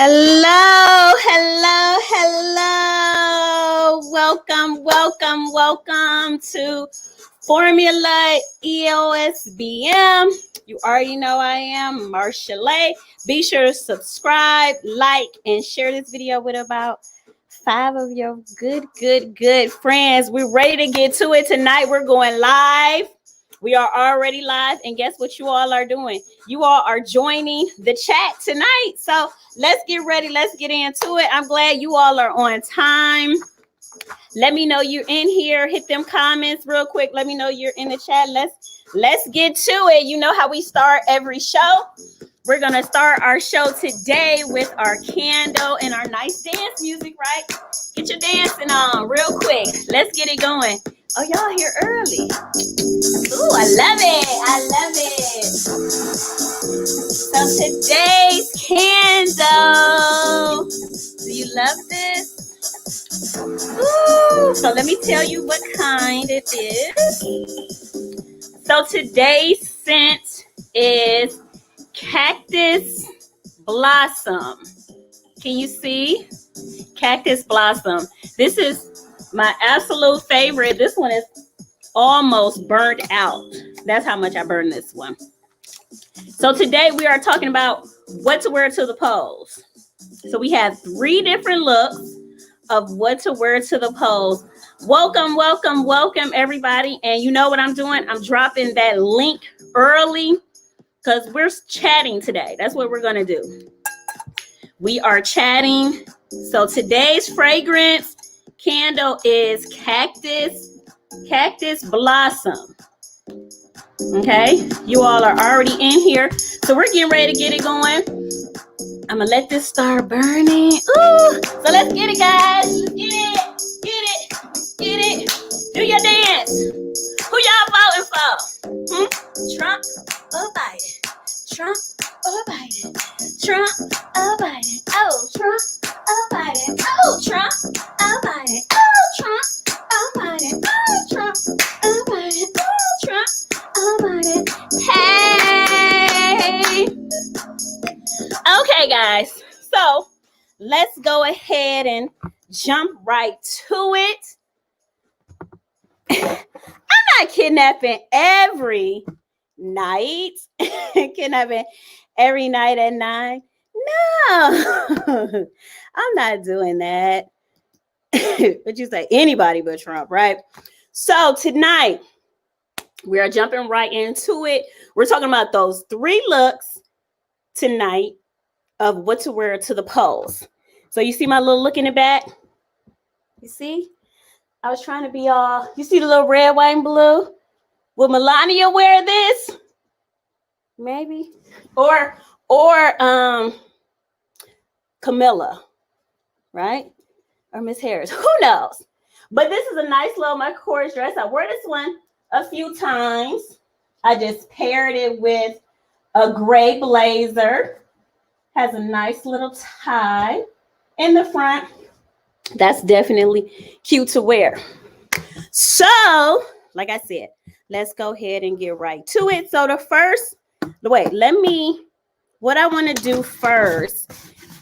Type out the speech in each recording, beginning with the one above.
Hello, hello, hello. Welcome to Formula EOSBM. You already know I am Marchelé. Be sure to subscribe, like, and share this video with about 5 of your good friends. We're ready to get to it tonight. We're going live. We are already live, and guess what you all are doing? You all are joining the chat tonight. So let's get ready. Let's get into it. I'm glad you all are on time. Let me know you're in here. Hit them comments real quick. Let me know you're in the chat. Let's get to it. You know how we start every show. We're going to start our show today with our candle and our nice dance music, right? Get your dancing on real quick. Let's get it going. Oh, y'all here early. Ooh, I love it. I love it. So today's candle. Do you love this? Ooh, so let me tell you what kind it is. So today's scent is Cactus Blossom. Can you see? Cactus Blossom. This is my absolute favorite. This one is almost burnt out. That's how much I burned this one. So today we are talking about what to wear to the polls. So we have 3 different looks of what to wear to the polls. Welcome everybody. And you know what I'm doing? I'm dropping that link early because we're chatting today. That's what we're going to do. We are chatting. So today's fragrance candle is Cactus Blossom. Okay, you all are already in here. So we're getting ready to get it going. I'm going to let this start burning. Ooh, so let's get it, guys. Let's get it. Do your dance. Who y'all voting for? Trump or Biden? Trump or Biden? Trump or Biden? Oh, Trump or Biden? Oh, Trump or Biden? Oh, Trump or Biden? Oh, Trump or Biden? Oh, Trump or Biden? Hey! Okay, guys. So let's go ahead and jump right to it. I'm not kidnapping every night. Kidnapping every night at 9. No, I'm not doing that. But you say anybody but Trump, right? So tonight we are jumping right into it. We're talking about those 3 looks tonight of what to wear to the polls. So you see my little look in the back? You see? I was trying to be all, you see the little red, white, and blue? Will Melania wear this? Maybe. Or Camilla, right? Or Miss Harris. Who knows? But this is a nice little Michael Kors dress. I wore this one a few times. I just paired it with a gray blazer. Has a nice little tie in the front. That's definitely cute to wear. So, like I said, let's go ahead and get right to it. So what I want to do first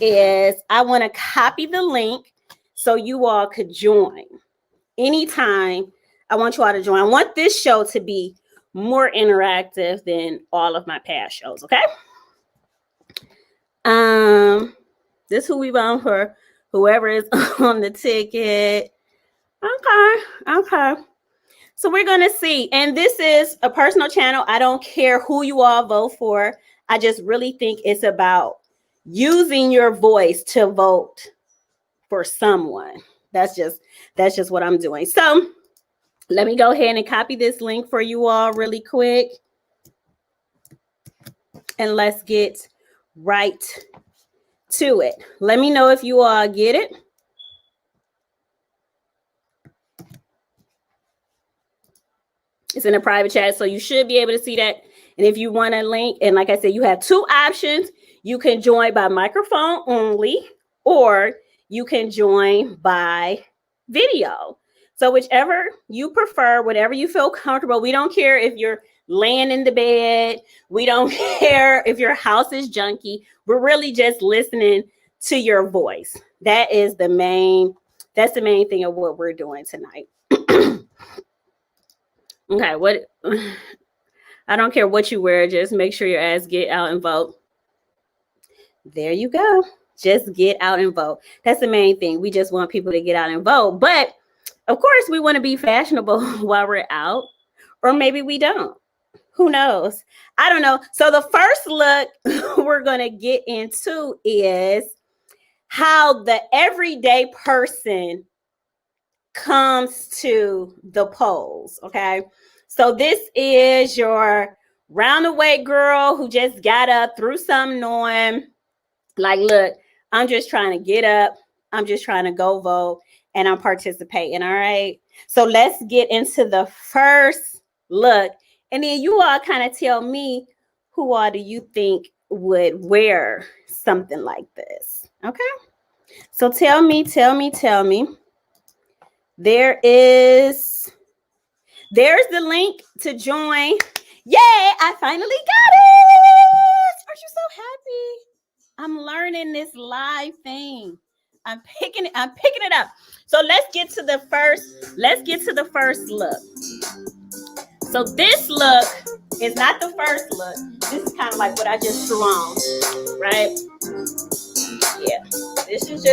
is I want to copy the link so you all could join. Anytime I want you all to join. I want this show to be more interactive than all of my past shows, okay? This who we vote for, whoever is on the ticket. Okay. So we're going to see. And this is a personal channel. I don't care who you all vote for. I just really think it's about using your voice to vote for someone. That's just what I'm doing. So let me go ahead and copy this link for you all really quick. And let's get right to it. Let me know if you all get it. It's in a private chat, so you should be able to see that. And if you want a link, and like I said, you have 2 options. You can join by microphone only, or you can join by video. So whichever you prefer, whatever you feel comfortable. We don't care if you're laying in the bed. We don't care if your house is junky. We're really just listening to your voice. That's the main thing of what we're doing tonight. Okay, what I don't care what you wear, just make sure your ass get out and vote. There you go. Just get out and vote. That's the main thing. We just want people to get out and vote. But of course, we want to be fashionable while we're out, or maybe we don't. Who knows? I don't know. So the first look we're going to get into is how the everyday person comes to the polls. Okay. So this is your roundaway girl who just got up, threw something on. Like, look, I'm just trying to get up. I'm just trying to go vote and I'm participating. All right. So let's get into the first look. And then you all kind of tell me who all do you think would wear something like this? Okay. So tell me. There's the link to join. Yay, I finally got it. Aren't you so happy? I'm learning this live thing. I'm picking it up. So let's get to the first look. So this look is not the first look. This is kind of like what I just threw on, right? Yeah. This is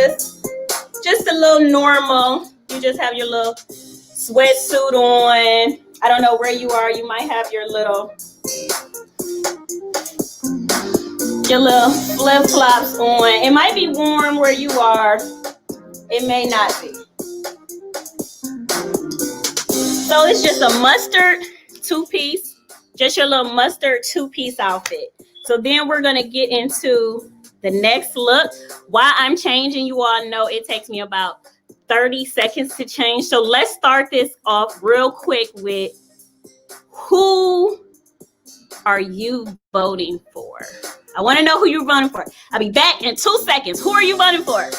just a little normal. You just have your little sweatsuit on. I don't know where you are. You might have your little flip-flops on. It might be warm where you are. It may not be. So it's just a mustard two-piece. Just your little mustard two-piece outfit. So then we're going to get into the next look. While I'm changing, you all know it takes me about 30 seconds to change. So let's start this off real quick with who are you voting for? I want to know who you're voting for. I'll be back in 2 seconds. Who are you voting for?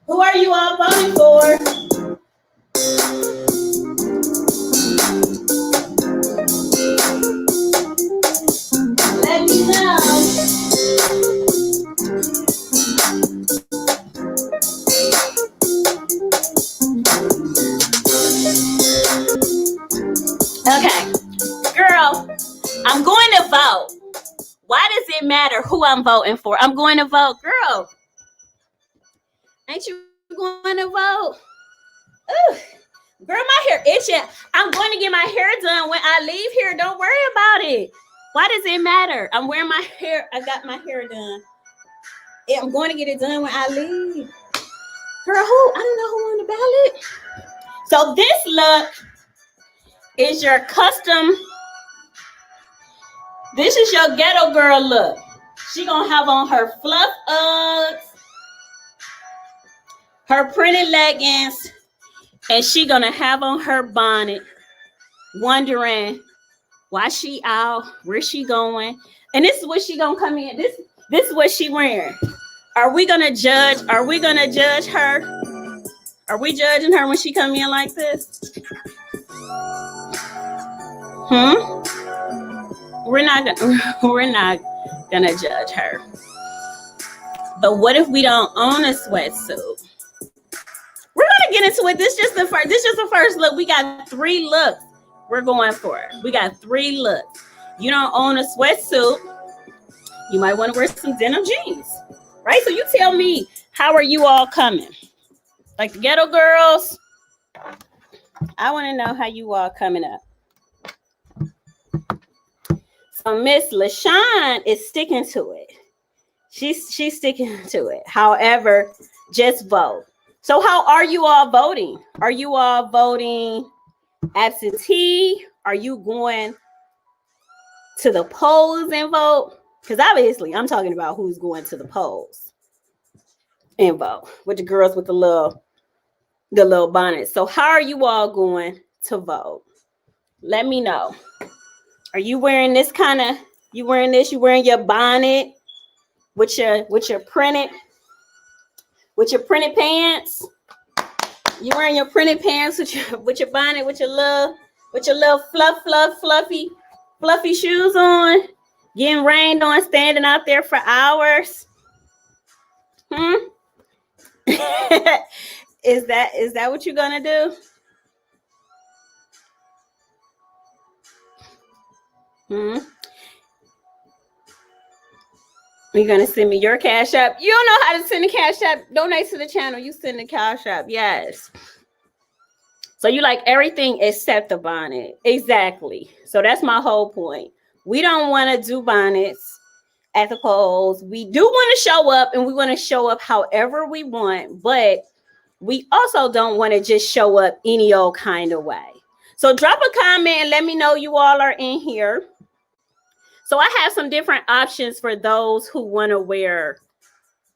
Who are you all voting for? Let me know. Okay, girl, I'm going to vote. Why does it matter who I'm voting for? I'm going to vote, girl. Ain't you going to vote? Ooh, girl, my hair itching. I'm going to get my hair done when I leave here. Don't worry about it. Why does it matter? I'm wearing my hair. I got my hair done. Yeah, I'm going to get it done when I leave. Girl, who? I don't know who on the ballot. So this look is your custom. This is your ghetto girl look. She gonna have on her fluff Uggs, her printed leggings, and she gonna have on her bonnet, wondering why she out, where she going, and this is what she gonna come in. This is what she wearing. Are we gonna judge? Are we gonna judge her? Are we judging her when she come in like this? We're not gonna judge her. But what if we don't own a sweatsuit? We're gonna get into it. This is just the first look. We got 3 looks we're going for. We got 3 looks. You don't own a sweatsuit, you might want to wear some denim jeans, right? So you tell me, how are you all coming? Like the ghetto girls, I want to know how you all coming up. So Miss LaShawn is sticking to it. She's sticking to it. However, just vote. So how are you all voting? Are you all voting absentee? Are you going to the polls and vote? Because obviously I'm talking about who's going to the polls and vote, with the girls with the little bonnet. So how are you all going to vote? Let me know. Are you wearing this kind of, you wearing this, you wearing your bonnet with your printed pants? You wearing your printed pants with your bonnet with your little fluffy shoes on, getting rained on, standing out there for hours? Is that what you're gonna do? You're gonna send me your Cash App. You don't know how to send a Cash App. Donate to the channel. You send the Cash App. Yes. So you like everything except the bonnet. Exactly. So that's my whole point. We don't want to do bonnets at the polls. We do want to show up, and we want to show up however we want, but we also don't want to just show up any old kind of way. So drop a comment and let me know you all are in here. So I have some different options for those who want to wear,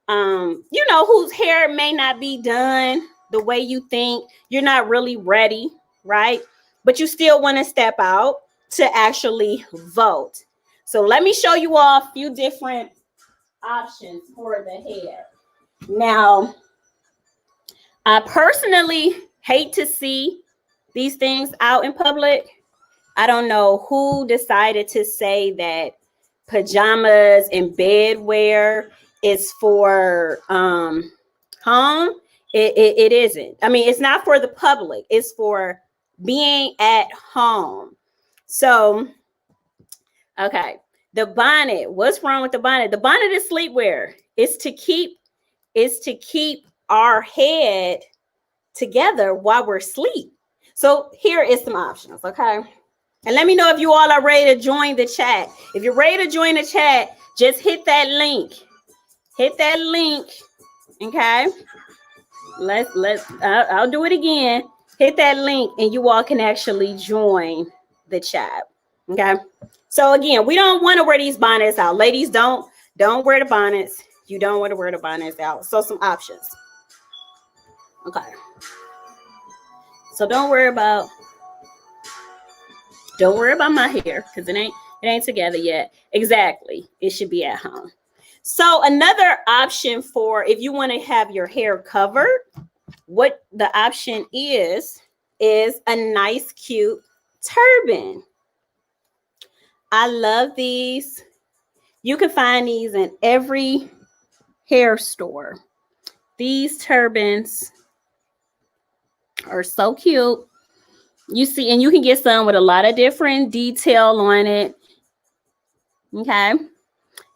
whose hair may not be done the way you think. You're not really ready, right? But you still want to step out to actually vote. So let me show you all a few different options for the hair. Now, I personally hate to see these things out in public. I don't know who decided to say that pajamas and bed wear is for home. It isn't. I mean, it's not for the public. It's for being at home. So, okay. The bonnet. What's wrong with the bonnet? The bonnet is sleepwear. It's to keep our head together while we're asleep. So here is some options, okay? And let me know if you all are ready to join the chat. If you're ready to join the chat, just hit that link. Hit that link, okay? I'll do it again. Hit that link and you all can actually join the chat, okay? So again, we don't want to wear these bonnets out. Ladies, don't wear the bonnets. You don't want to wear the bonnets out. So some options, okay? So don't worry about my hair because it ain't together yet. Exactly. It should be at home. So another option for if you want to have your hair covered, what the option is a nice, cute turban. I love these. You can find these in every hair store. These turbans are so cute. You see, and you can get some with a lot of different detail on it. Okay.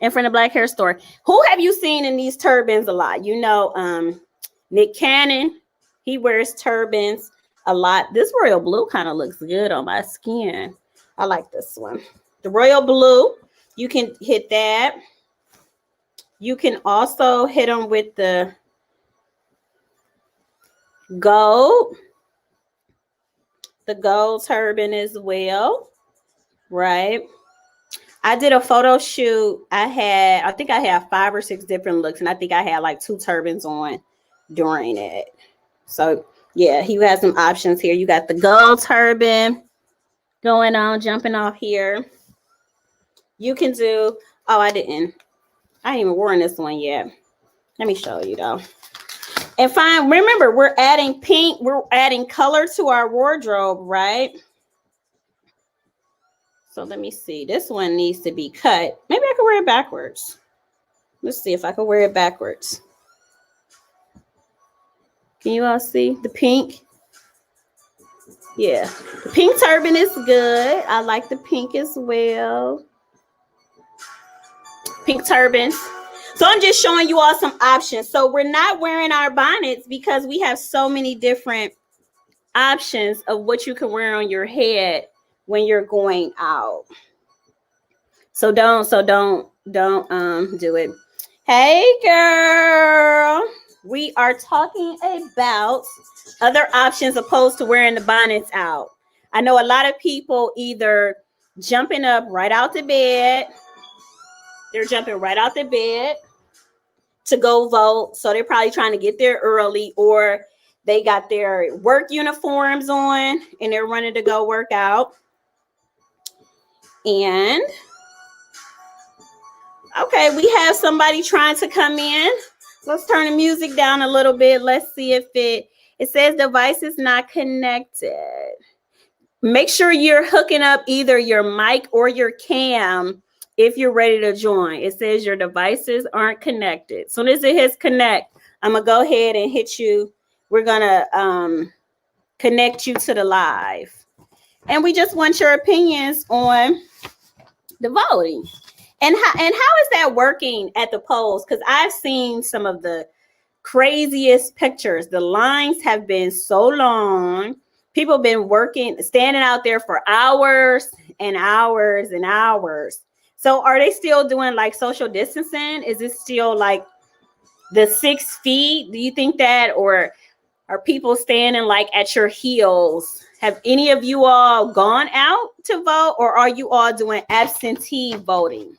And from the Black Hair Store. Who have you seen in these turbans a lot? You know, Nick Cannon, he wears turbans a lot. This royal blue kind of looks good on my skin. I like this one. The royal blue, you can hit that. You can also hit them with the gold. The gold turban as well, right? I did a photo shoot. I think I had 5 or 6 different looks, and I think I had like 2 turbans on during it. So yeah, he has some options here. You got the gold turban going on, jumping off here. You can do, I ain't even worn this one yet. Let me show you though. And fine, remember, we're adding pink, we're adding color to our wardrobe, right? So let me see. This one needs to be cut. Maybe I can wear it backwards. Let's see if I can wear it backwards. Can you all see the pink? Yeah, the pink turban is good. I like the pink as well. Pink turbans. So I'm just showing you all some options. So we're not wearing our bonnets because we have so many different options of what you can wear on your head when you're going out. So don't do it. Hey girl, we are talking about other options opposed to wearing the bonnets out. I know a lot of people either jumping up right out the bed. They're jumping right out the bed to go vote. So they're probably trying to get there early, or they got their work uniforms on and they're running to go work out. And okay, we have somebody trying to come in. Let's turn the music down a little bit. Let's see if it says device is not connected. Make sure you're hooking up either your mic or your cam if you're ready to join. It says your devices aren't connected. As soon as it hits connect, I'm going to go ahead and hit you. We're going to connect you to the live. And we just want your opinions on the voting. And how is that working at the polls? Because I've seen some of the craziest pictures. The lines have been so long. People have been standing out there for hours and hours and hours. So are they still doing like social distancing? Is it still like the 6 feet? Do you think that, or are people standing like at your heels? Have any of you all gone out to vote, or are you all doing absentee voting?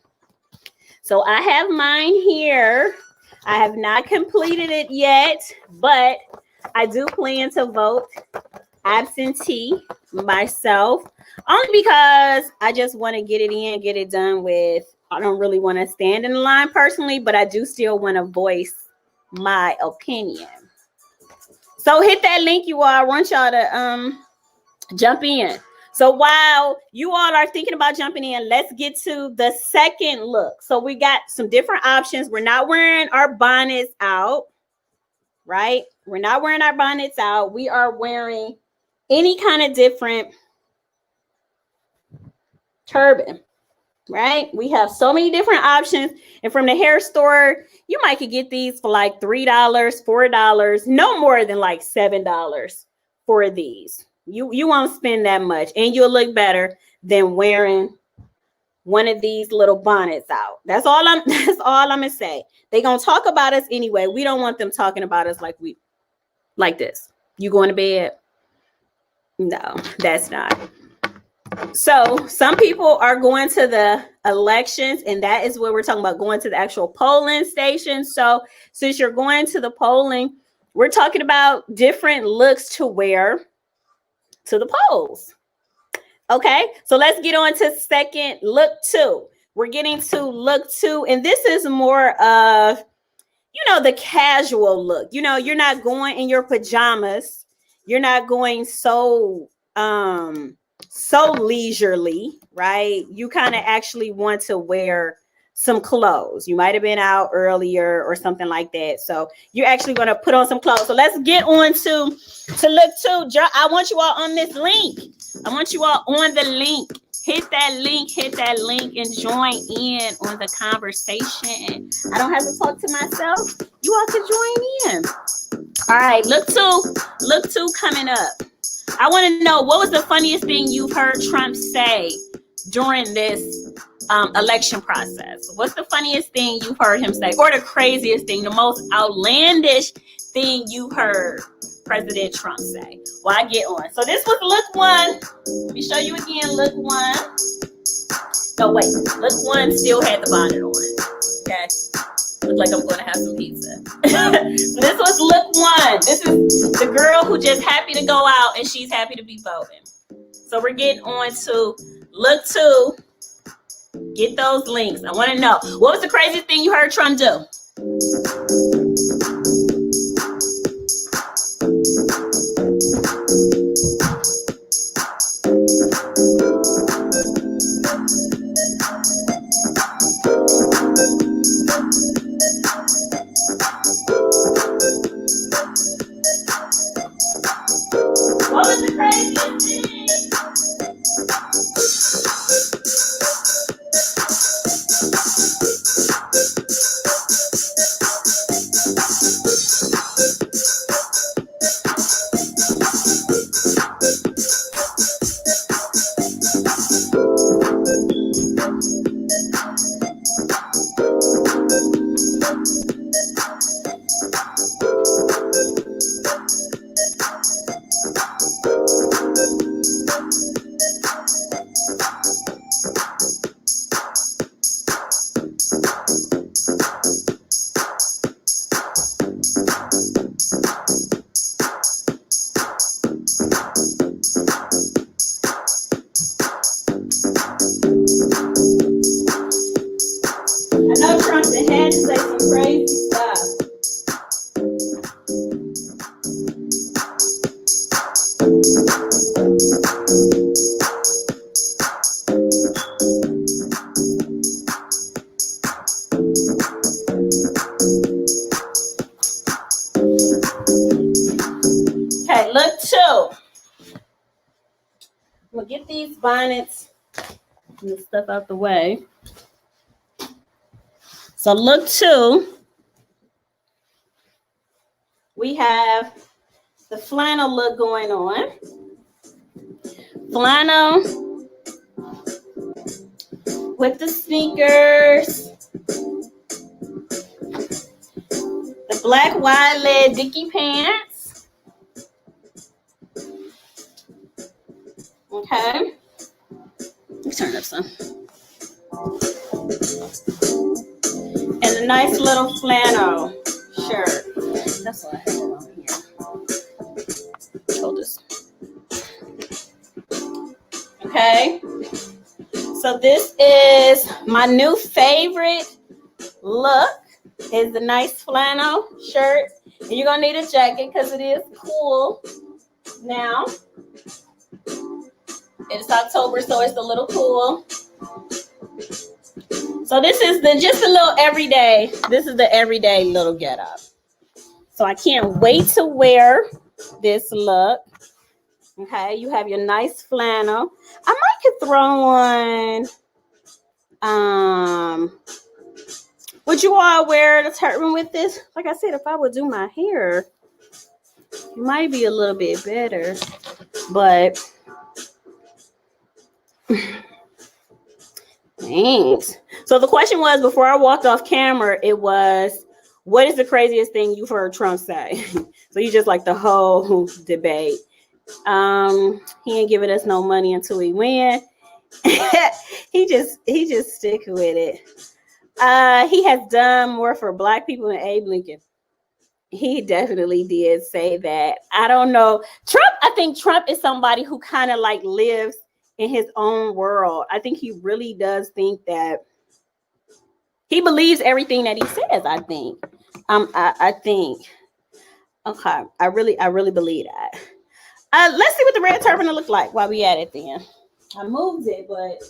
So I have mine here. I have not completed it yet, but I do plan to vote absentee myself, only because I just want to get it in, get it done with. I don't really want to stand in the line personally, but I do still want to voice my opinion. So hit that link, you all. I want y'all to jump in. So while you all are thinking about jumping in, let's get to the second look. So we got some different options. We're not wearing our bonnets out, right? We're not wearing our bonnets out. We are wearing any kind of different turban, right? We have so many different options. And from the hair store, you might could get these for like $3, $4, no more than like $7 for these. You won't spend that much, and you'll look better than wearing one of these little bonnets out. That's all I'm gonna say. They're gonna talk about us anyway. We don't want them talking about us like this. You going to bed? No, that's not. So some people are going to the elections, and that is what we're talking about, going to the actual polling station. So since you're going to the polling, we're talking about different looks to wear to the polls. Okay, so let's get on to second look 2. We're getting to look 2, and this is more of, the casual look. You're not going in your pajamas. You're not going so leisurely, right? You kind of actually want to wear some clothes. You might have been out earlier or something like that. So you're actually going to put on some clothes. So let's get on to look 2. I want you all on this link. I want you all on the link. Hit that link and join in on the conversation. I don't have to talk to myself. You all can join in. All right, look 2 coming up. I want to know, what was the funniest thing you've heard Trump say during this election process? What's the funniest thing you've heard him say, or the craziest thing, the most outlandish thing you heard President Trump say? Well, I get on. So this was look 1. Let me show you again. Look 1. Oh wait, look 1 still had the bonnet on. Okay. Look like I'm going to have some pizza. So this was look 1. This is the girl who just happy to go out, and she's happy to be voting. So we're getting on to look 2. Get those links. I want to know, what was the craziest thing you heard Trump do? What was the craziest thing? Trump and had to say some crazy stuff. Okay, look 2. I'm gonna get these bonnets and stuff out the way. So look 2. We have the flannel look going on. Flannel with the sneakers, the black wide leg Dickie pants. Okay. Let me turn up some. And a nice little flannel shirt. That's what I have on here. Hold this. Okay. So this is my new favorite look. Is the nice flannel shirt. And you're gonna need a jacket because it is cool now. It's October, so it's a little cool. So this is just a little everyday. This is the everyday little getup. So I can't wait to wear this look. Okay, you have your nice flannel. I might could throw on. Would you all wear the turban with this? Like I said, if I would do my hair, it might be a little bit better. But thanks. So the question was, before I walked off camera, it was, what is the craziest thing you've heard Trump say? So you just like the whole debate. He ain't giving us no money until we win. he just stick with it. He has done more for Black people than Abe Lincoln. He definitely did say that. I don't know. I think Trump is somebody who kind of like lives in his own world. I think he really does think that he believes everything that he says, I think. I think. Okay. I really believe that. Let's see what the red turban will look like while we at it then. I moved it, but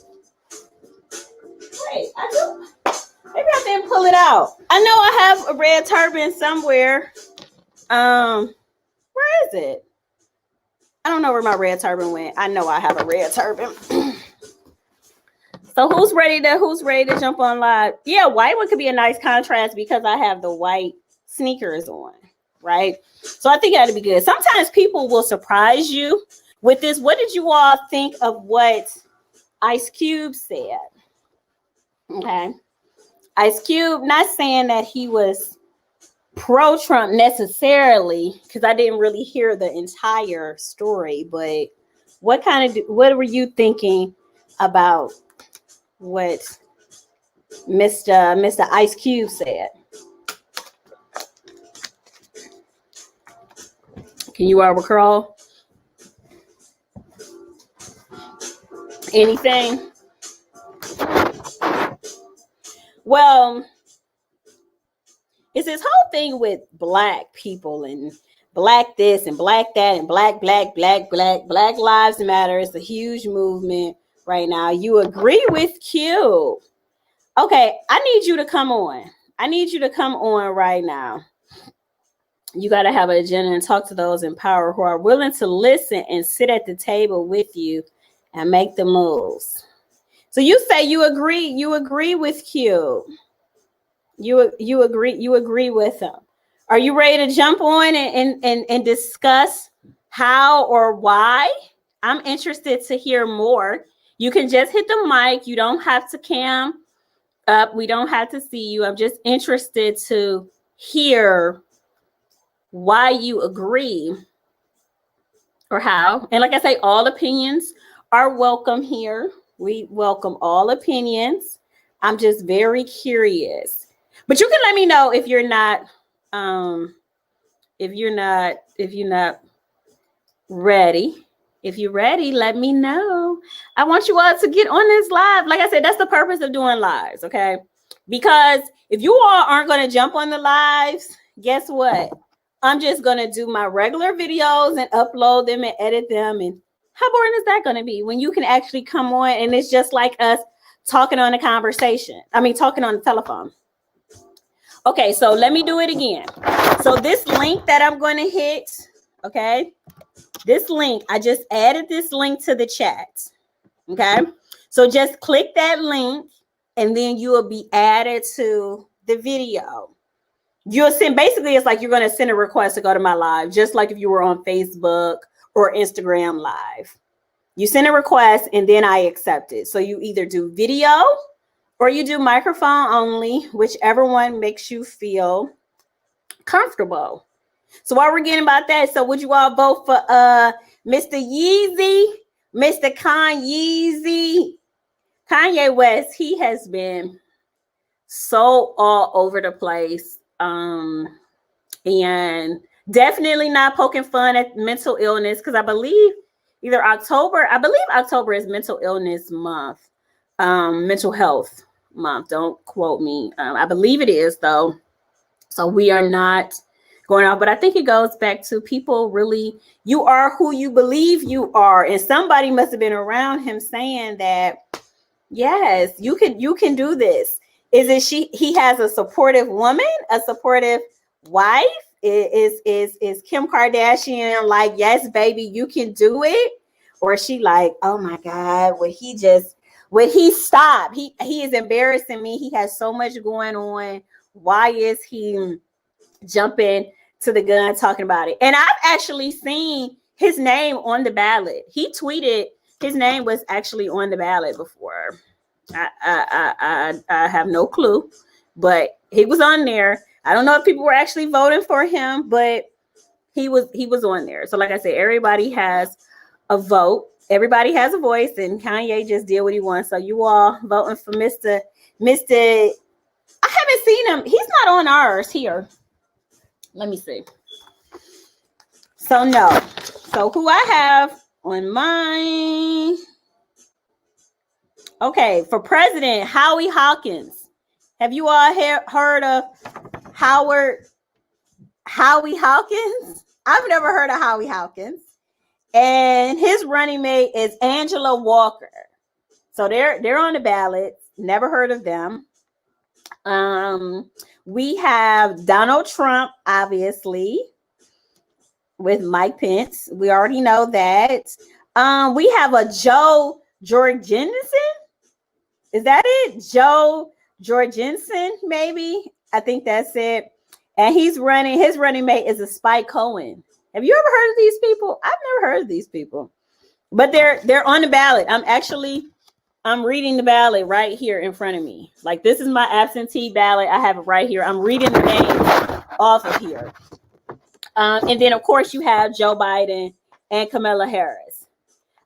wait, I do. Maybe I didn't pull it out. I know I have a red turban somewhere. Where is it? I don't know where my red turban went. I know I have a red turban. So who's ready to jump on live? Yeah, white one could be a nice contrast because I have the white sneakers on, right? So I think that'd be good. Sometimes people will surprise you with this. What did you all think of what Ice Cube said? Okay. Ice Cube, not saying that he was pro-Trump necessarily, because I didn't really hear the entire story, but what were you thinking about what Mr. Ice Cube said? Can you all recall anything? Well, it's this whole thing with Black people and Black this and Black that and Black Lives Matter. It's a huge movement right now. You agree with Q? Okay, I need you to come on. I need you to come on right now. You got to have an agenda and talk to those in power who are willing to listen and sit at the table with you and make the moves. So you say you agree with Q. You agree with him. Are you ready to jump on and discuss how or why? I'm interested to hear more. You can just hit the mic. You don't have to cam up. We don't have to see you. I'm just interested to hear why you agree or how. And like I say, all opinions are welcome here. We welcome all opinions. I'm just very curious. But you can let me know if you're not ready. If you're ready, let me know. I want you all to get on this live. Like I said, that's the purpose of doing lives, okay? Because if you all aren't going to jump on the lives, guess what? I'm just going to do my regular videos and upload them and edit them. And how boring is that going to be when you can actually come on and it's just like us talking on a conversation? I mean, talking on the telephone. Okay, so let me do it again. So this link that I'm going to hit, okay, this link, I just added this link to the chat. Okay, so just click that link and then you will be added to the video. You'll send, basically, it's like you're going to send a request to go to my live, just like if you were on Facebook or Instagram live. You send a request and then I accept it. So you either do video or you do microphone only, whichever one makes you feel comfortable. So while we're getting about that, so would you all vote for Mr. Yeezy, Mr. Kanye West? He has been so all over the place, and definitely not poking fun at mental illness, because I believe October is mental illness month, mental health month. Don't quote me. I believe it is, though. So we are not going off, but I think it goes back to people really, you are who you believe you are. And somebody must have been around him saying that, yes, you can do this. Is it he has a supportive woman, a supportive wife? Is Kim Kardashian like, yes, baby, you can do it? Or is she like, oh my God, would he stop? He is embarrassing me. He has so much going on. Why is he jumping to the gun talking about it? And I've actually seen his name on the ballot. He tweeted his name was actually on the ballot before. I have no clue, but he was on there. I don't know if people were actually voting for him, but he was on there. So like I said, everybody has a vote. Everybody has a voice, and Kanye just did what he wants. So you all voting for Mr. I haven't seen him. He's not on ours here. Let me see. So no. So who I have on mine? Okay, for president, Howie Hawkins. Have you all heard of Howie Hawkins? I've never heard of Howie Hawkins. And his running mate is Angela Walker. So they're on the ballot. Never heard of them. We have Donald Trump, obviously, with Mike Pence. We already know that. We have a Joe Jorgensen. Is that it? Joe Jorgensen, maybe? I think that's it. And his running mate is a Spike Cohen. Have you ever heard of these people? I've never heard of these people. But they're on the ballot. I'm reading the ballot right here in front of me. Like, this is my absentee ballot. I have it right here. I'm reading the names off of here. And then, of course, you have Joe Biden and Kamala Harris.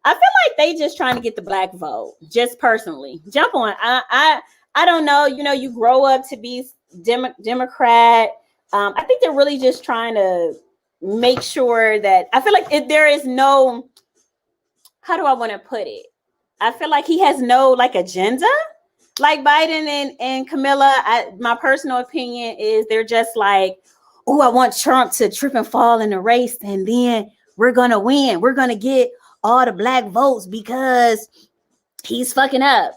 I feel like they just trying to get the black vote, just personally. Jump on. I don't know. You know, you grow up to be Democrat. I think they're really just trying to make sure that, I feel like if there is no, how do I want to put it? I feel like he has no like agenda, like Biden and Camilla. My personal opinion is they're just like, oh, I want Trump to trip and fall in the race, and then we're gonna win. We're gonna get all the black votes because he's fucking up.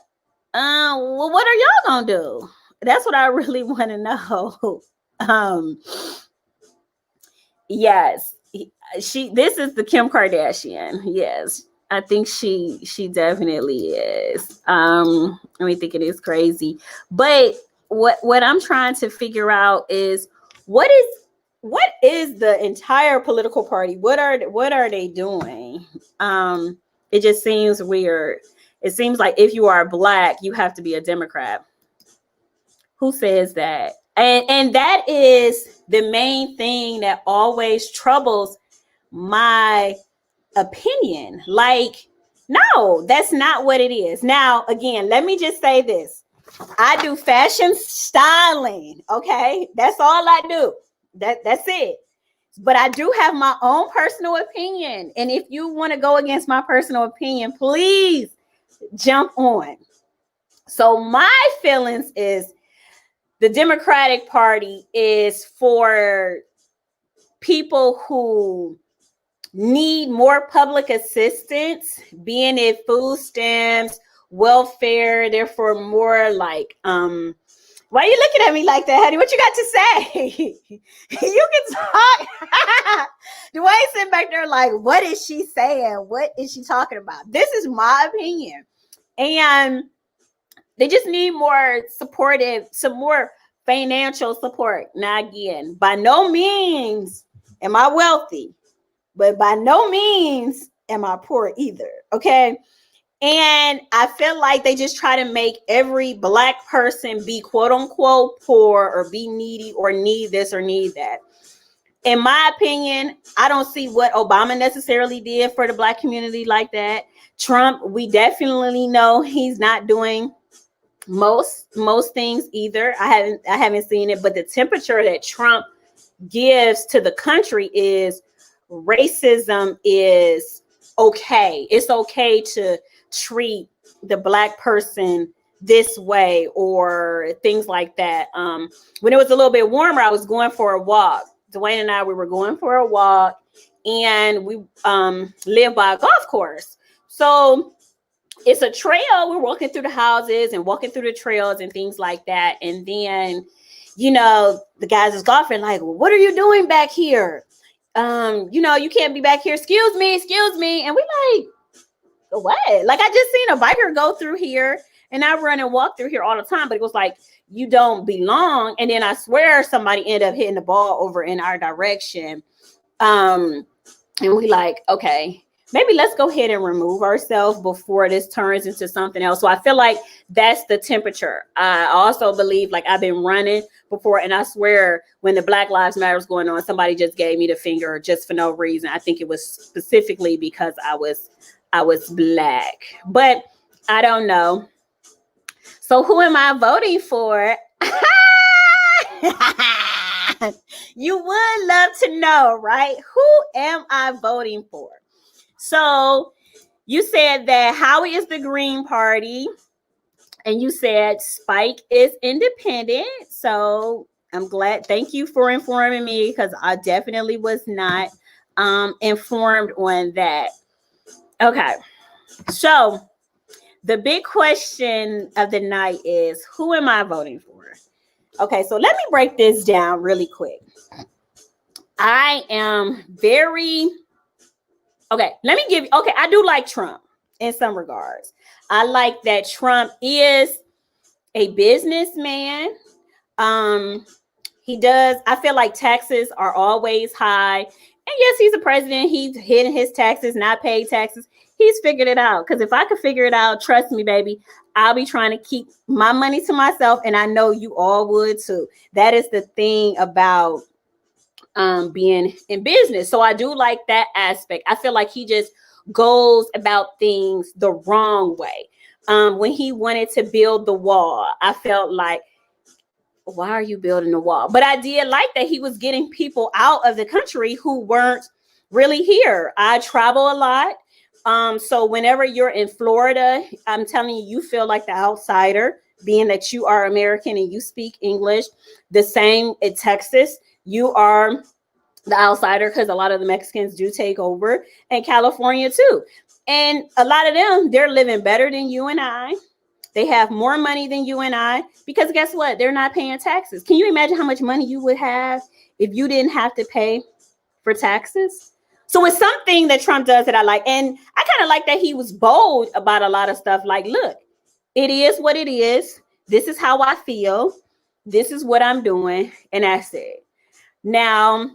Well, what are y'all gonna do? That's what I really want to know. Yes, this is the Kim Kardashian. Yes. I think she definitely is. I mean, think it is crazy. But what I'm trying to figure out is what is the entire political party? What are they doing? It just seems weird. It seems like if you are black, you have to be a Democrat. Who says that? And that is the main thing that always troubles my opinion. Like, no, that's not what it is. Now, again, let me just say this. I do fashion styling. Okay. That's all I do. That's it. But I do have my own personal opinion. And if you want to go against my personal opinion, please jump on. So my feelings is the Democratic Party is for people who need more public assistance, being it food stamps, welfare. They're for more like, why are you looking at me like that, honey? What you got to say? You can talk. Dwayne sitting back there like, what is she saying? What is she talking about? This is my opinion. And they just need more supportive, some more financial support. Now, again, by no means am I wealthy, but by no means am I poor either. Okay. And I feel like they just try to make every Black person be quote unquote poor or be needy or need this or need that. In my opinion, I don't see what Obama necessarily did for the Black community like that. Trump, we definitely know he's not doing most things either. I haven't seen it, but the temperature that Trump gives to the country is racism is okay. It's okay to treat the Black person this way or things like that. When it was a little bit warmer, I was going for a walk. Dwayne and I, we were going for a walk, and we live by a golf course. So it's a trail. We're walking through the houses and walking through the trails and things like that. And then, you know, the guys is golfing like, well, what are you doing back here? You know, you can't be back here. Excuse me. And we like, what? Like, I just seen a biker go through here, and I run and walk through here all the time. But it was like, you don't belong. And then I swear somebody ended up hitting the ball over in our direction. And we like, okay, maybe let's go ahead and remove ourselves before this turns into something else. So I feel like that's the temperature. I also believe, like, I've been running before, and I swear when the Black Lives Matter was going on, somebody just gave me the finger just for no reason. I think it was specifically because I was Black, but I don't know. So who am I voting for? You would love to know, right? Who am I voting for? So you said that Howie is the Green Party, and you said Spike is independent. So I'm glad. Thank you for informing me, because I definitely was not informed on that. Okay. So the big question of the night is, who am I voting for? Okay, so let me break this down really quick. I am very, okay, I do like Trump in some regards. I like that Trump is a businessman. He does, I feel like taxes are always high. And yes, he's a president. He's hidden his taxes, not paid taxes. He's figured it out. Because if I could figure it out, trust me, baby, I'll be trying to keep my money to myself. And I know you all would too. That is the thing about being in business. So I do like that aspect. I feel like he just goes about things the wrong way. When he wanted to build the wall, I felt like, why are you building the wall? But I did like that he was getting people out of the country who weren't really here. I travel a lot. So whenever you're in Florida, I'm telling you, you feel like the outsider, being that you are American and you speak English. The same in Texas, you are the outsider, because a lot of the Mexicans do take over, and California too. And a lot of them, they're living better than you and I. They have more money than you and I, because guess what? They're not paying taxes. Can you imagine how much money you would have if you didn't have to pay for taxes? So it's something that Trump does that I like. And I kind of like that he was bold about a lot of stuff. Like, look, it is what it is. This is how I feel. This is what I'm doing. And that's it. Now,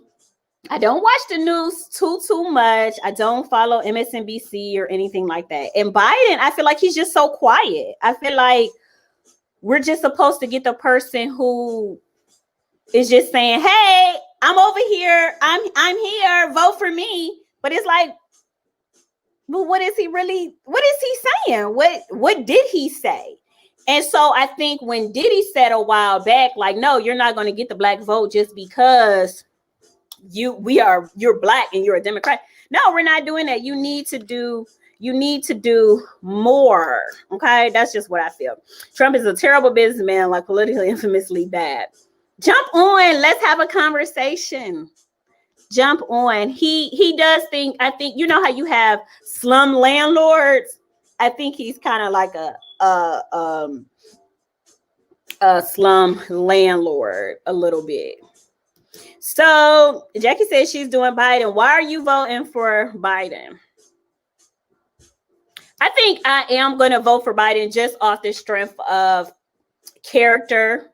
I don't watch the news too much. I don't follow MSNBC or anything like that. And Biden, I feel like he's just so quiet. I feel like we're just supposed to get the person who is just saying, hey, I'm over here. I'm here. Vote for me. But it's like, well, what is he saying? What did he say? And so I think when Diddy said a while back, like, no, you're not going to get the Black vote just because you're Black and you're a Democrat. No, we're not doing that. You need to do You need to do more. Okay, that's just what I feel. Trump is a terrible businessman, like politically infamously bad. Jump on. Let's have a conversation. Jump on. He does think. I think you know how you have slum landlords. I think he's kind of like a slum landlord a little bit. So Jackie says she's doing Biden. Why are you voting for Biden? I think I am going to vote for Biden just off the strength of character.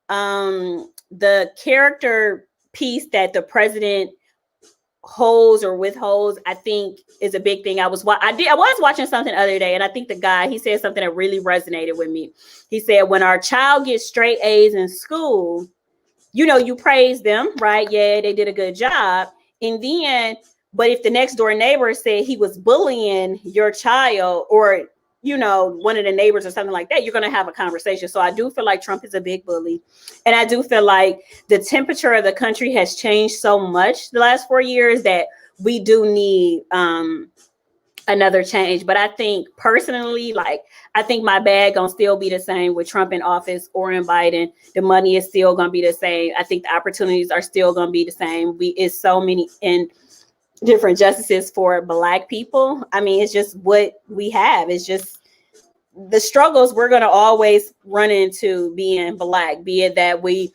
The character piece that the president holds or withholds, I think, is a big thing. I was watching something the other day, and I think the guy, he said something that really resonated with me. He said, when our child gets straight A's in school, you know, you praise them, right? Yeah, they did a good job. In the end, but if the next door neighbor said he was bullying your child, or, you know, one of the neighbors or something like that, you're going to have a conversation. So I do feel like Trump is a big bully. And I do feel like the temperature of the country has changed so much the last 4 years that we do need another change. But I think personally, like, I think my bag gonna still be the same with Trump in office or in Biden. The money is still gonna be the same. I think the opportunities are still gonna be the same. It's so many in different justices for Black people. I mean, it's just what we have. It's just the struggles we're gonna always run into being Black, be it that we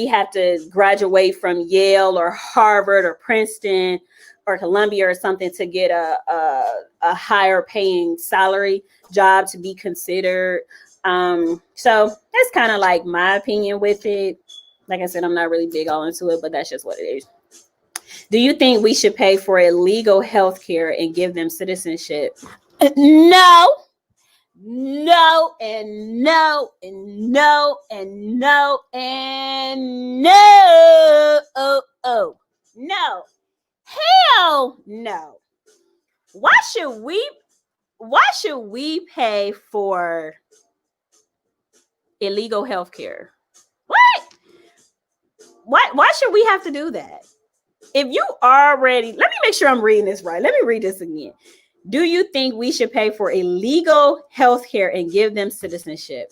have to graduate from Yale or Harvard or Princeton or Columbia or something to get a higher paying salary job to be considered. So that's kind of like my opinion with it. Like I said, I'm not really big all into it, but that's just what it is. Do you think we should pay for illegal health care and give them citizenship? No. No and no and no and no and no. Oh, no. Hell no. Why should we pay for illegal health care? Why should we have to do that? If you already, let me make sure I'm reading this right. Let me read this again. Do you think we should pay for illegal health care and give them citizenship?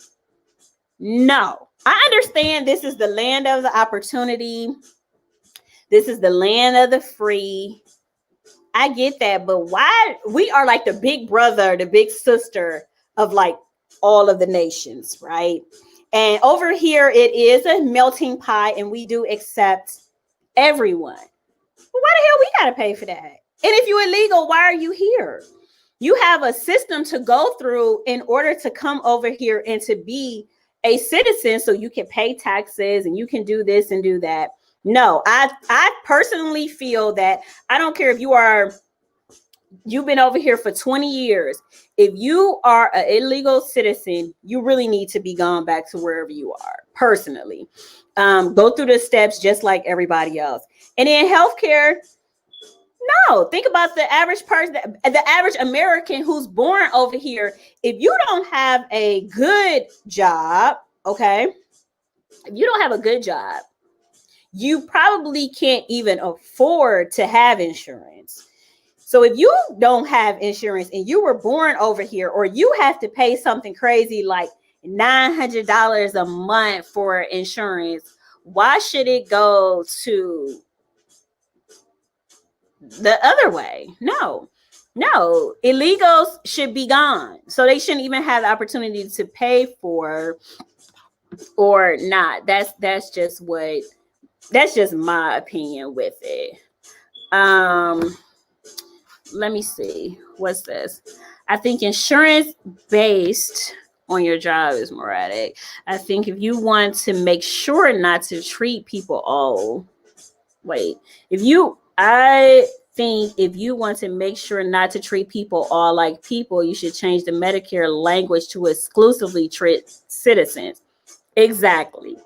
No. I understand this is the land of the opportunity. This is the land of the free. I get that, but why? We are like the big brother, the big sister of like all of the nations, right? And over here, it is a melting pot, and we do accept everyone. But why the hell we got to pay for that? And if you're illegal, why are you here? You have a system to go through in order to come over here and to be a citizen, so you can pay taxes and you can do this and do that. No, I personally feel that I don't care if you've been over here for 20 years. If you are an illegal citizen, you really need to be gone back to wherever you are. Personally, go through the steps just like everybody else. And in healthcare, no, think about the average person, the average American who's born over here. If you don't have a good job, okay, if you don't have a good job, you probably can't even afford to have insurance. So if you don't have insurance and you were born over here, or you have to pay something crazy like $900 a month for insurance, why should it go to the other way? No, illegals should be gone. So they shouldn't even have the opportunity to pay for or not. That's just my opinion with it. Let me see. What's this? I think insurance based on your job is moronic. I think if you want to make sure not to treat people I think if you want to make sure not to treat people all like people, you should change the Medicare language to exclusively treat citizens. Exactly.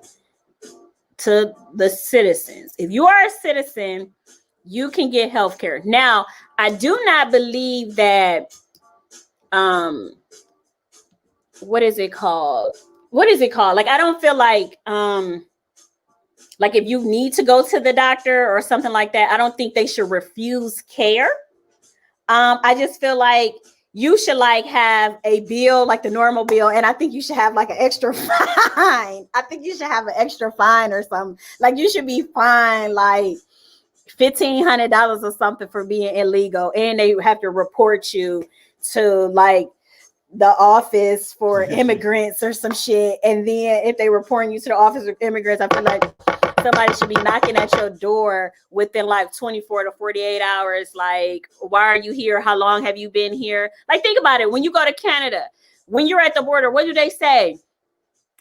To the citizens. If you are a citizen, you can get health care. Now, I do not believe that what is it called? Like, I don't feel like if you need to go to the doctor or something like that, I don't think they should refuse care. I just feel like you should like have a bill like the normal bill, and I think you should have like an extra fine. I think you should have an extra fine or something. Like you should be fined like $1,500 or something for being illegal, and they have to report you to like the office for immigrants or some shit. And then if they reporting you to the office of immigrants, I feel like somebody should be knocking at your door within like 24 to 48 hours. Like, why are you here? How long have you been here? Like, think about it. When you go to Canada, when you're at the border, what do they say?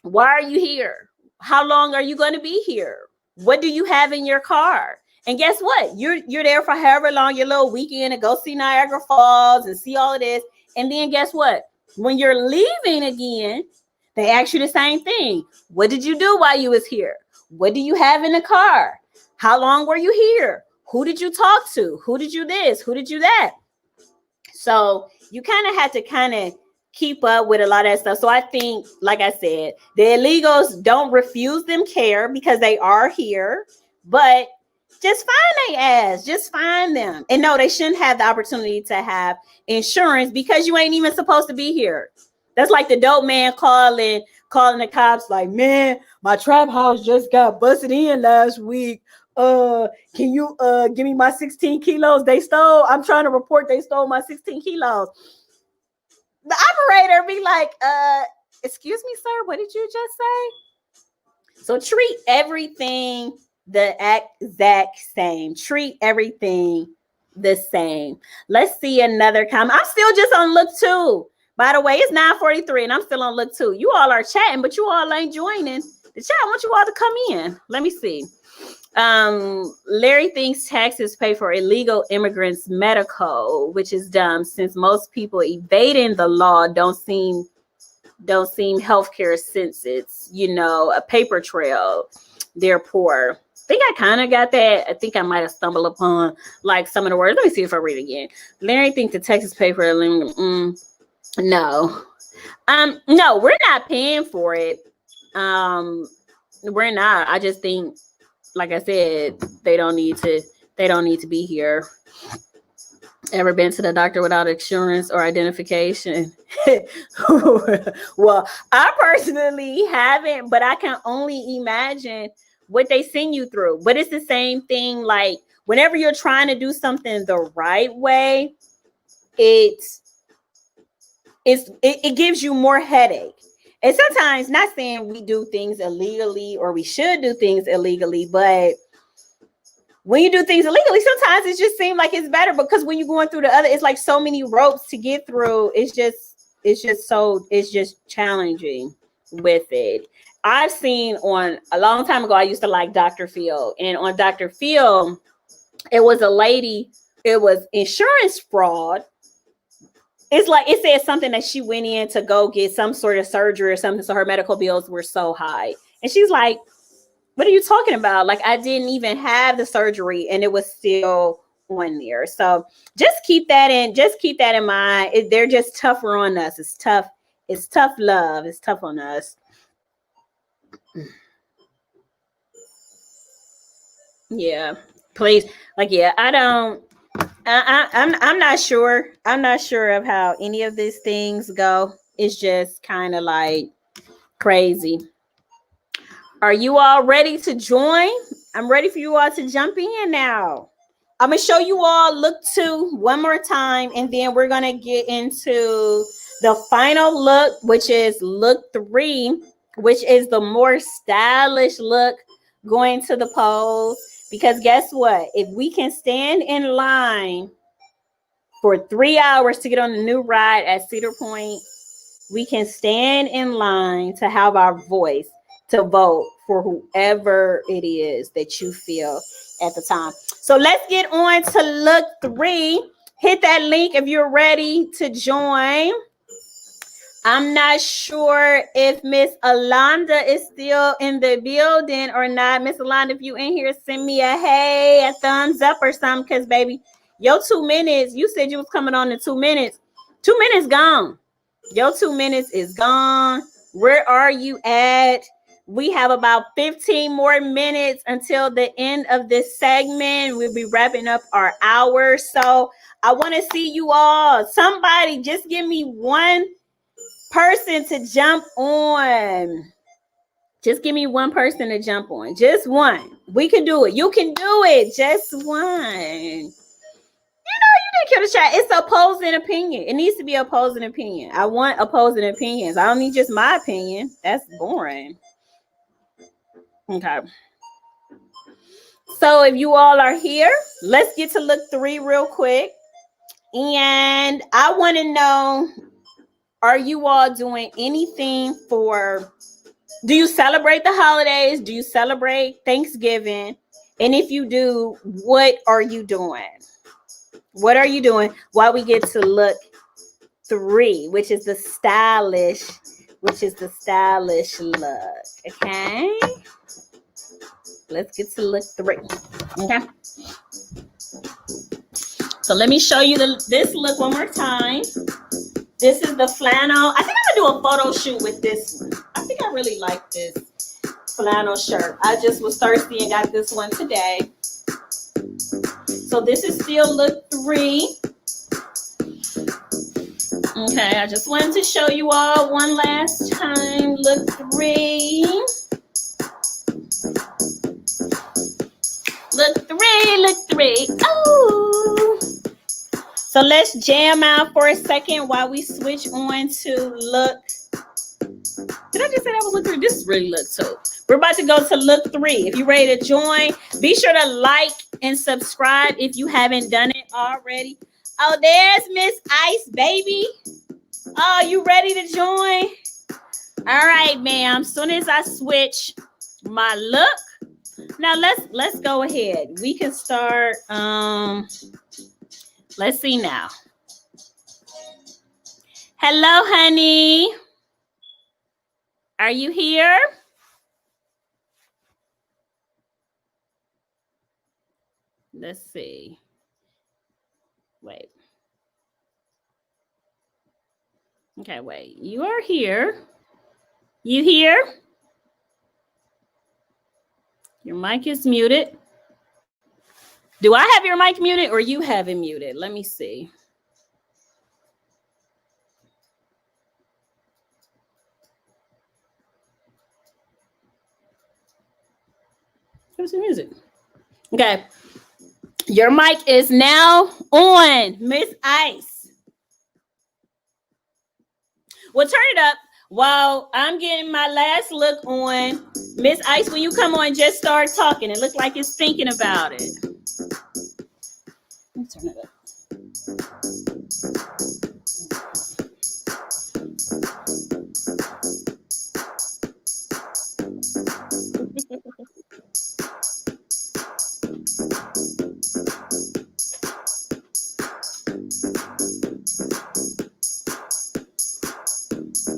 Why are you here? How long are you going to be here? What do you have in your car? And guess what? You're there for however long, your little weekend, to go see Niagara Falls and see all of this. And then guess what? When you're leaving again, they ask you the same thing. What did you do while you was here? What do you have in the car? How long were you here? Who did you talk to? Who did you this? Who did you that? So you kind of have to kind of keep up with a lot of that stuff. So I think, like I said, the illegals, don't refuse them care because they are here, but just find their ass. Just find them. And no, they shouldn't have the opportunity to have insurance because you ain't even supposed to be here. That's like the dope man calling the cops like, man, my trap house just got busted in last week. Can you give me my 16 kilos they stole? I'm trying to report they stole my 16 kilos. The operator be like, excuse me, sir, what did you just say? So treat everything the exact same. Treat everything the same. Let's see another comment. I'm still just on look 2. By the way, it's 9:43 and I'm still on look 2. You all are chatting, but you all ain't joining the chat. I want you all to come in. Let me see. Larry thinks taxes pay for illegal immigrants' medical, which is dumb since most people evading the law don't seem healthcare since it's, a paper trail. They're poor. I think I kind of got that. I think I might have stumbled upon like some of the words. Let me see if I read it again. Larry thinks the taxes pay for illegal. No, we're not paying for it. We're not. I just think, like I said, they don't need to be here. Ever been to the doctor without insurance or identification? Well, I personally haven't, but I can only imagine what they send you through. But it's the same thing. Like whenever you're trying to do something the right way, it gives you more headache. And sometimes, not saying we do things illegally or we should do things illegally, but when you do things illegally, sometimes it just seems like it's better because when you're going through the other, it's like so many ropes to get through. It's just challenging with it. I've seen on a long time ago, I used to like Dr. Phil, and on Dr. Phil, it was a lady, it was insurance fraud. It's like it said something that she went in to go get some sort of surgery or something, so her medical bills were so high. And she's like, what are you talking about? Like, I didn't even have the surgery and it was still on there. So just keep that in mind. They're just tougher on us. It's tough love. It's tough on us. Yeah, please. Like, yeah, I'm not sure. I'm not sure of how any of these things go. It's just kind of like crazy. Are you all ready to join? I'm ready for you all to jump in now. I'm going to show you all look 2 one more time, and then we're going to get into the final look, which is look 3, which is the more stylish look going to the pose. Because guess what? If we can stand in line for 3 hours to get on the new ride at Cedar Point, we can stand in line to have our voice to vote for whoever it is that you feel at the time. So let's get on to look 3. Hit that link if you're ready to join. I'm not sure if Miss Alonda is still in the building or not. Miss Alonda, if you in here, send me a thumbs up or something, because baby, your 2 minutes, you said you was coming on in 2 minutes. 2 minutes gone. Your 2 minutes is gone. Where are you at? We have about 15 more minutes until the end of this segment. We'll be wrapping up our hour. So I want to see you all. Somebody just give me one person to jump on. Just give me one person to jump on. Just one. We can do it. You can do it. Just one. You didn't kill the chat. It's opposing opinion. It needs to be opposing opinion. I want opposing opinions. I don't need just my opinion. That's boring. Okay. So if you all are here, let's get to look 3 real quick. And I want to know, are you all doing anything do you celebrate the holidays? Do you celebrate Thanksgiving? And if you do, what are you doing? What are you doing? While we get to look 3, which is the stylish look. Okay. Let's get to look 3. Okay. So let me show you this look one more time. This is the flannel. I think I'm gonna do a photo shoot with this one. I think I really like this flannel shirt. I just was thirsty and got this one today. So this is still look 3. Okay, I just wanted to show you all one last time. Look 3. Look 3, look 3. Oh! So let's jam out for a second while we switch on to look. Did I just say that was look 3? This is really look 2. We're about to go to look 3. If you're ready to join, be sure to like and subscribe if you haven't done it already. Oh, there's Miss Ice, baby. Oh, you ready to join? All right, ma'am. Soon as I switch my look, now let's go ahead. We can start. Let's see now. Hello, honey. Are you here? Let's see. Wait. Okay, wait. You are here. You here? Your mic is muted. Do I have your mic muted or you have it muted? Let me see. Where's the music? Okay. Your mic is now on, Miss Ice. Well, turn it up while I'm getting my last look on. Miss Ice, when you come on, just start talking. It looks like it's thinking about it. Let me turn it up.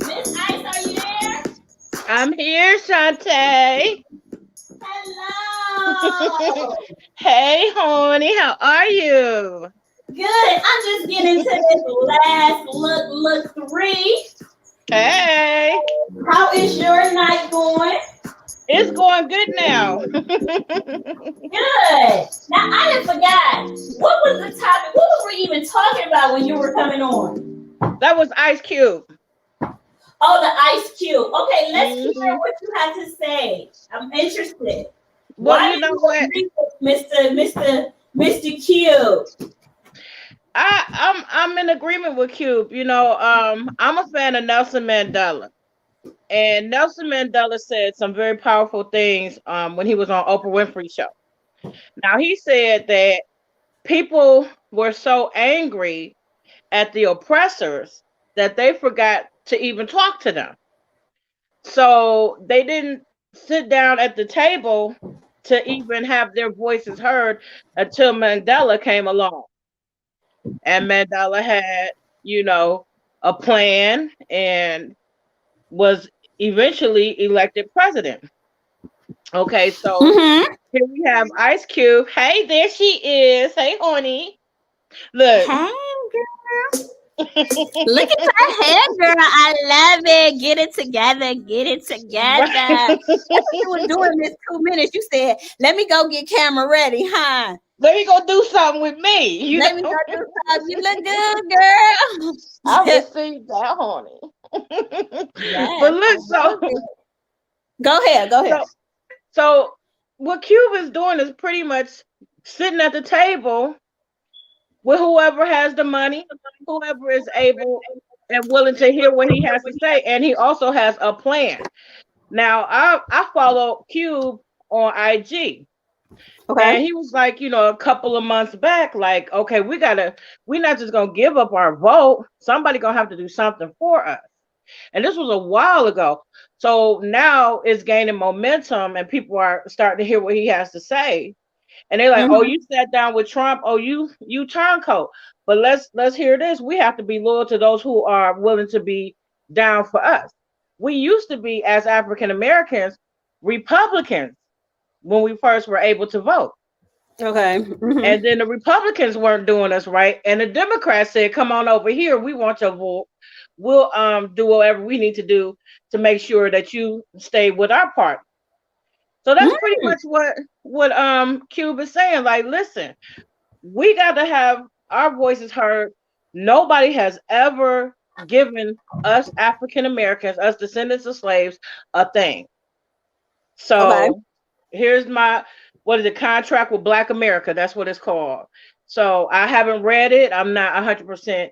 Miss Ice, are you there? I'm here, Shantae. Hello. Hey, honey, how are you? Good. I'm just getting into this last look 3. Hey. How is your night going? It's going good now. Good. Now, I done forgot. What was the topic? What were we even talking about when you were coming on? That was Ice Cube. Oh, the Ice Cube. Okay, let's hear what you have to say. I'm interested. Well, Why you know what, Mr. Cube? I'm in agreement with Cube. You know, I'm a fan of Nelson Mandela, and Nelson Mandela said some very powerful things when he was on Oprah Winfrey show. Now, he said that people were so angry at the oppressors that they forgot to even talk to them. So they didn't sit down at the table to even have their voices heard until Mandela came along. And Mandela had, you know, a plan and was eventually elected president. Okay, so here we have Ice Cube. Hey, there she is. Hey, honey. Look. Hey, girl. Look at your hair, girl. I love it. Get it together. Get it together. Right. That's what you was doing this 2 minutes. You said, let me go get camera ready, huh? Let me go do something with me, you Let me go know. do something. You look good, I girl. received that, honey. But Yes, I look, love it. Go ahead. Go ahead. so so what Cube is doing is pretty much sitting at the table with whoever has the money, whoever is able and willing to hear what he has to say, and he also has a plan. Now, I follow Cube on IG, Okay. and he was like, a couple of months back, like, okay, we're not just gonna give up our vote. Somebody gonna have to do something for us. And this was a while ago. So now it's gaining momentum, and people are starting to hear what he has to say. And they're like, "Oh, Hmm. you sat down with Trump. Oh, you turncoat." But let's hear this. We have to be loyal to those who are willing to be down for us. We used to be, as African Americans, Republicans when we first were able to vote. Okay. Hmm. And then the Republicans weren't doing us right. And the Democrats said, "Come on over here. We want your vote. We'll do whatever we need to do to make sure that you stay with our party." So that's pretty much what Cube is saying. Like, listen, we got to have our voices heard. Nobody has ever given us African Americans, us descendants of slaves, a thing. Okay. So here's my what is it, contract with Black America? That's what it's called. So I haven't read it. I'm not 100%,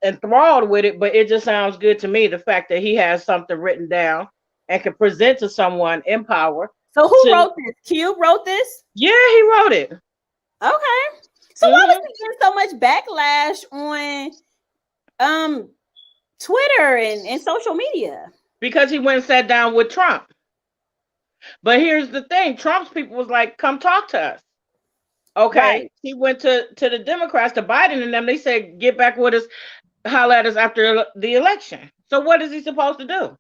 enthralled with it, but it just sounds good to me. The fact that he has something written down and can present to someone in power. So who To wrote this? Cube wrote this? Yeah, he wrote it. Okay. So why was Hmm. he getting so much backlash on Twitter and social media? Because he went and sat down with Trump. But here's the thing: Trump's people was like, "Come talk to us." Okay, Right. he went to the Democrats, to Biden and them. They said, "Get back with us, holler at us after the election." So what is he supposed to do?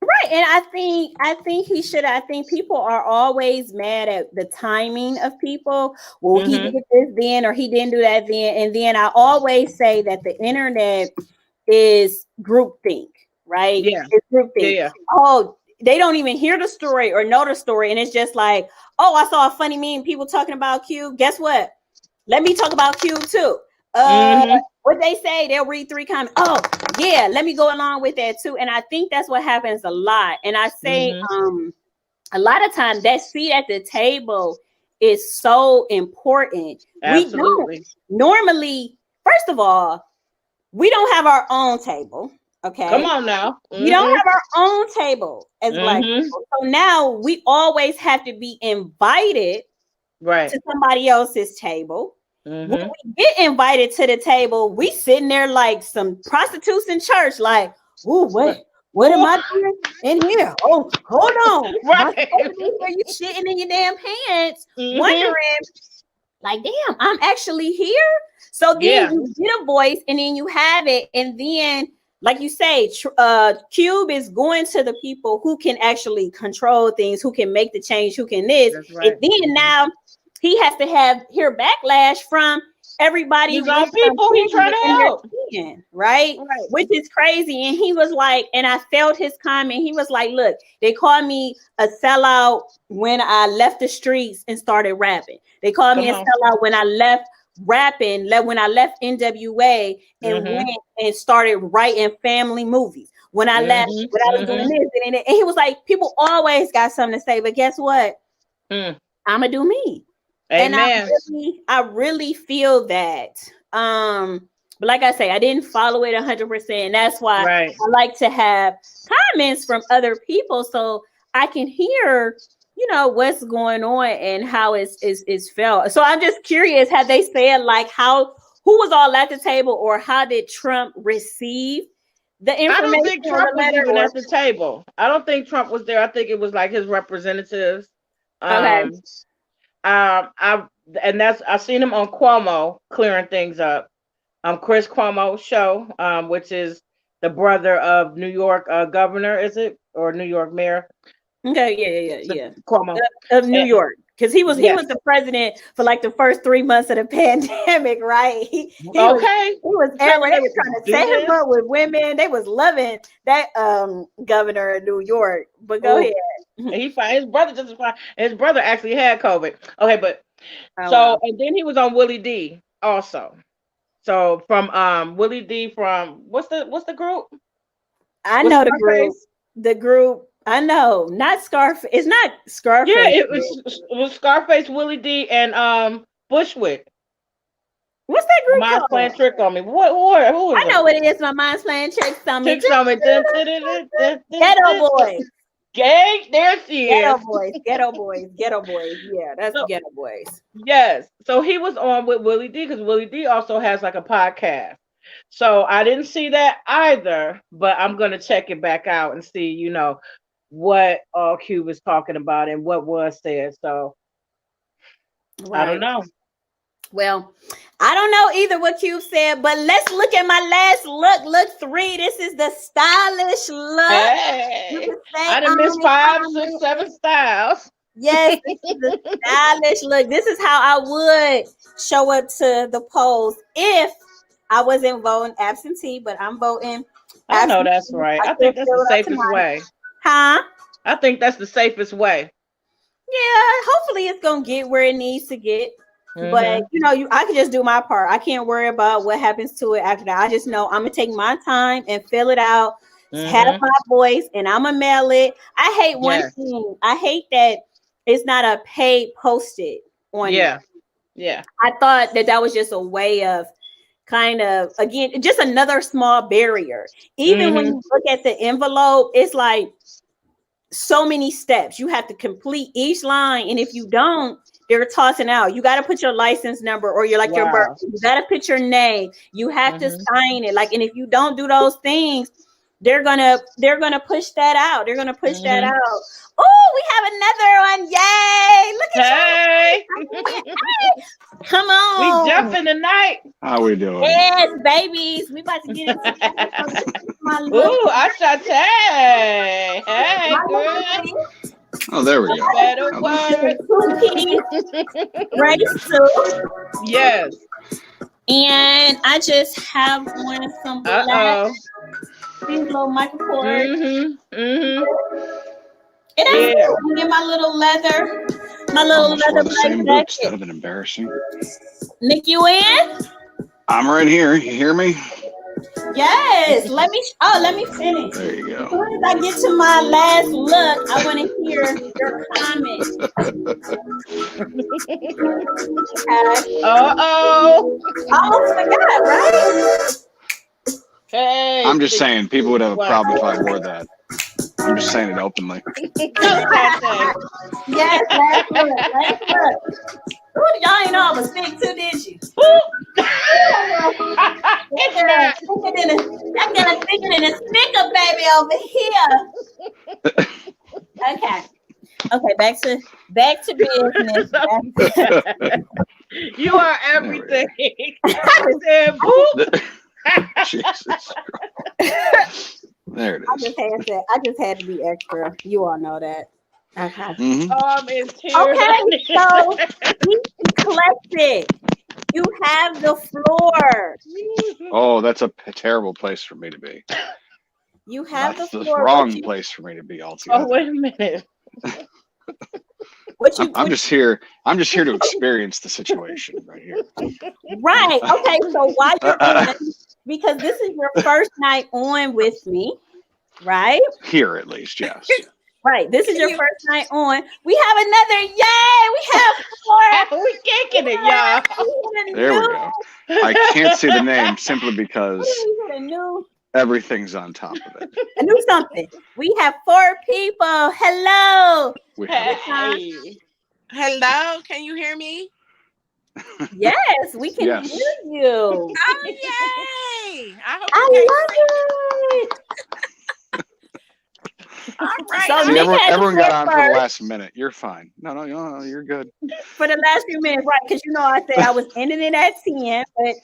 Right. And I think he should. I think people are always mad at the timing of people. Well, he did Hmm. this then or he didn't do that then. And then I always say that the internet is groupthink, right? Yeah, It's yeah, groupthink. yeah. Oh, they don't even hear the story or know the story. And it's just like, oh, I saw a funny meme, people talking about Q. Guess what? Let me talk about Q too. Uh Hmm. what they say, they'll read 3 comments. Oh, yeah, let me go along with that too. And I think that's what happens a lot. And I say Hmm. a lot of times that seat at the table is so important. We don't Absolutely. normally, first of all, we don't have our own table. Come Okay. on now. We don't Hmm. have our own table as Black Hmm. people. So now we always have to be invited Right. to somebody else's table. When Hmm. we get invited to the table, we sitting there like some prostitutes in church, like, oh, Right. what am I doing in here? Oh, hold on. Am I supposed Right. to be here? You shitting in your damn pants, Hmm. wondering, like, damn, I'm actually here. So then Yeah, you get a voice and then you have it. And then, like you say, Cube is going to the people who can actually control things, who can make the change, who can this. that's And right. then Hmm. now he has to hear backlash from everybody His with own some people he trying pigment to in their help. skin, right? Right. Which is crazy. And he was like, and I felt his comment. He was like, look, they called me a sellout when I left the streets and started rapping. They called me Come a on. sellout when I left rapping, when I left NWA and Hmm. went and started writing family movies. When I left, Hmm. when I was doing Hmm. this and he was like, people always got something to say, but guess what? Mm. I'm gonna do me. And Amen. I really feel that. But like I say, I didn't follow it 100%. That's why Right. I like to have comments from other people so I can hear, what's going on and how it's felt. So I'm just curious, have they said like who was all at the table or how did Trump receive the I don't information think or the Trump was letter even or at the table. I don't think Trump was there. I think it was like his representatives. okay. Um, I and that's I've seen him on Cuomo clearing things up. Chris Cuomo show, which is the brother of New York governor, is it, or New York mayor? Okay, yeah, yeah, So yeah, Cuomo. yeah. Of New And, York. Because he was Yes. the president for like the first 3 months of the pandemic, right? Okay. He was Telling everywhere. They us were to trying to do set him this. up with women. They was loving that governor of New York. But go Oh, ahead. and he find his brother just fine. His brother actually had COVID. Okay, but Oh so wow. and then he was on Willie D also. So from Willie D from what's the group? I What's know the group. Scarface? The group. I know. Not Scarface. It's not Yeah, Scarface. it was Scarface, Willie D, and Bushwick. What's that My group mind's playing called? trick on me. Who is I know them? what it is. My mind's playing tricks on me. Tricks on me. Dun, dun, dun, dun, dun, dun, Ghetto dun, dun. boys. Gang, there she Ghetto is. boys. Ghetto boys. Ghetto boys. Yeah, that's So ghetto boys. yes, so he was on with Willie D because Willie D also has like a podcast. So I didn't see that either, but I'm gonna check it back out and see, what Q was talking about and what was said. So I don't Right. know. Well, I don't know either what you said, but let's look at my last look. Look 3. This is the stylish look. You Hey, can say I done on missed it, 5, 6, comment. 7 styles. Yes, this is the stylish look. This is how I would show up to the polls if I wasn't voting absentee, but I'm voting I know absentee. that's right. I I can't think that's the fill it out safest tonight. way. Huh? I think that's the safest way. Yeah, hopefully it's gonna get where it needs to get. But Mhm. I can just do my part. I can't worry about what happens to it after that. I just know I'm gonna take my time and fill it out, have Mhm. my voice, and I'm gonna mail it. I hate one Yes. thing. I hate that it's not a paid posted on there. Yeah. Yeah. I thought that was just a way of kind of, again, just another small barrier. Even when Mhm. you look at the envelope, it's like so many steps. You have to complete each line, and if you don't, they're tossing out. You got to put your license number or your birth. Wow. You got to put your name. You have to Mhm. sign it. Like, and if you don't do those things, they're gonna push that out. They're gonna push that Mhm. out. Oh, we have another one! Yay! Look at Hey. you! Hey, come We on! jumping tonight. How we doing? Yes, babies. We about to get into this. So this is my little, Ooh, Ashate. Hey, my girl. little thing. Oh, there we You go. better Oh, work. Two piece race suit. Yes. And I just have on some black, Uh-oh. these little Michael Kors. Mhm. Mhm. And that's Yeah. it. I'm get my little almost wore leather the black same boots. jacket. That'd have been embarrassing. Nick, you in? I'm right here. You hear me? Yes. Let me finish. There you As go. soon as I get to my last look, I want to hear your comments. Okay. Uh-oh. Almost forgot, right? Hey, I'm just six, saying, people two, would have a one. problem if I wore that. I'm just saying it openly. Ashate. Yes, last look. Last look. Ooh, y'all ain't know I was sick too, did you? Ooh. That girl thicker than a snicker baby over here. Okay. Okay, back to business. You are There we everything. go. I said, boop. Jesus. There it is. I just had to be extra. You all know that. Okay. Mm-hmm. Arm is tears. Okay, so be eclectic. You have the floor. Oh, that's a terrible place for me to be. You have the That's the floor. wrong place for me to be Oh, altogether. wait a minute. I'm just here. I'm just here to experience the situation right here. Right. Okay. So while you're on, because this is your first night on with me, right? Here, at least, yes. Right. This is your first night on. We have another. Yay! We have four. We kicking it, y'all. There we go. I can't see the name simply because A new everything's on top of it. something. We have 4 people. Hello. We have Hey. Hello, can you hear me? Yes, we can Yes. hear you. Oh, yay! I hope I you love it. All right. So See, Nick had to everyone got flip on for the first last minute. You're fine. No, you're good. for the last few minutes, right? Because I said I was ending it at 10, but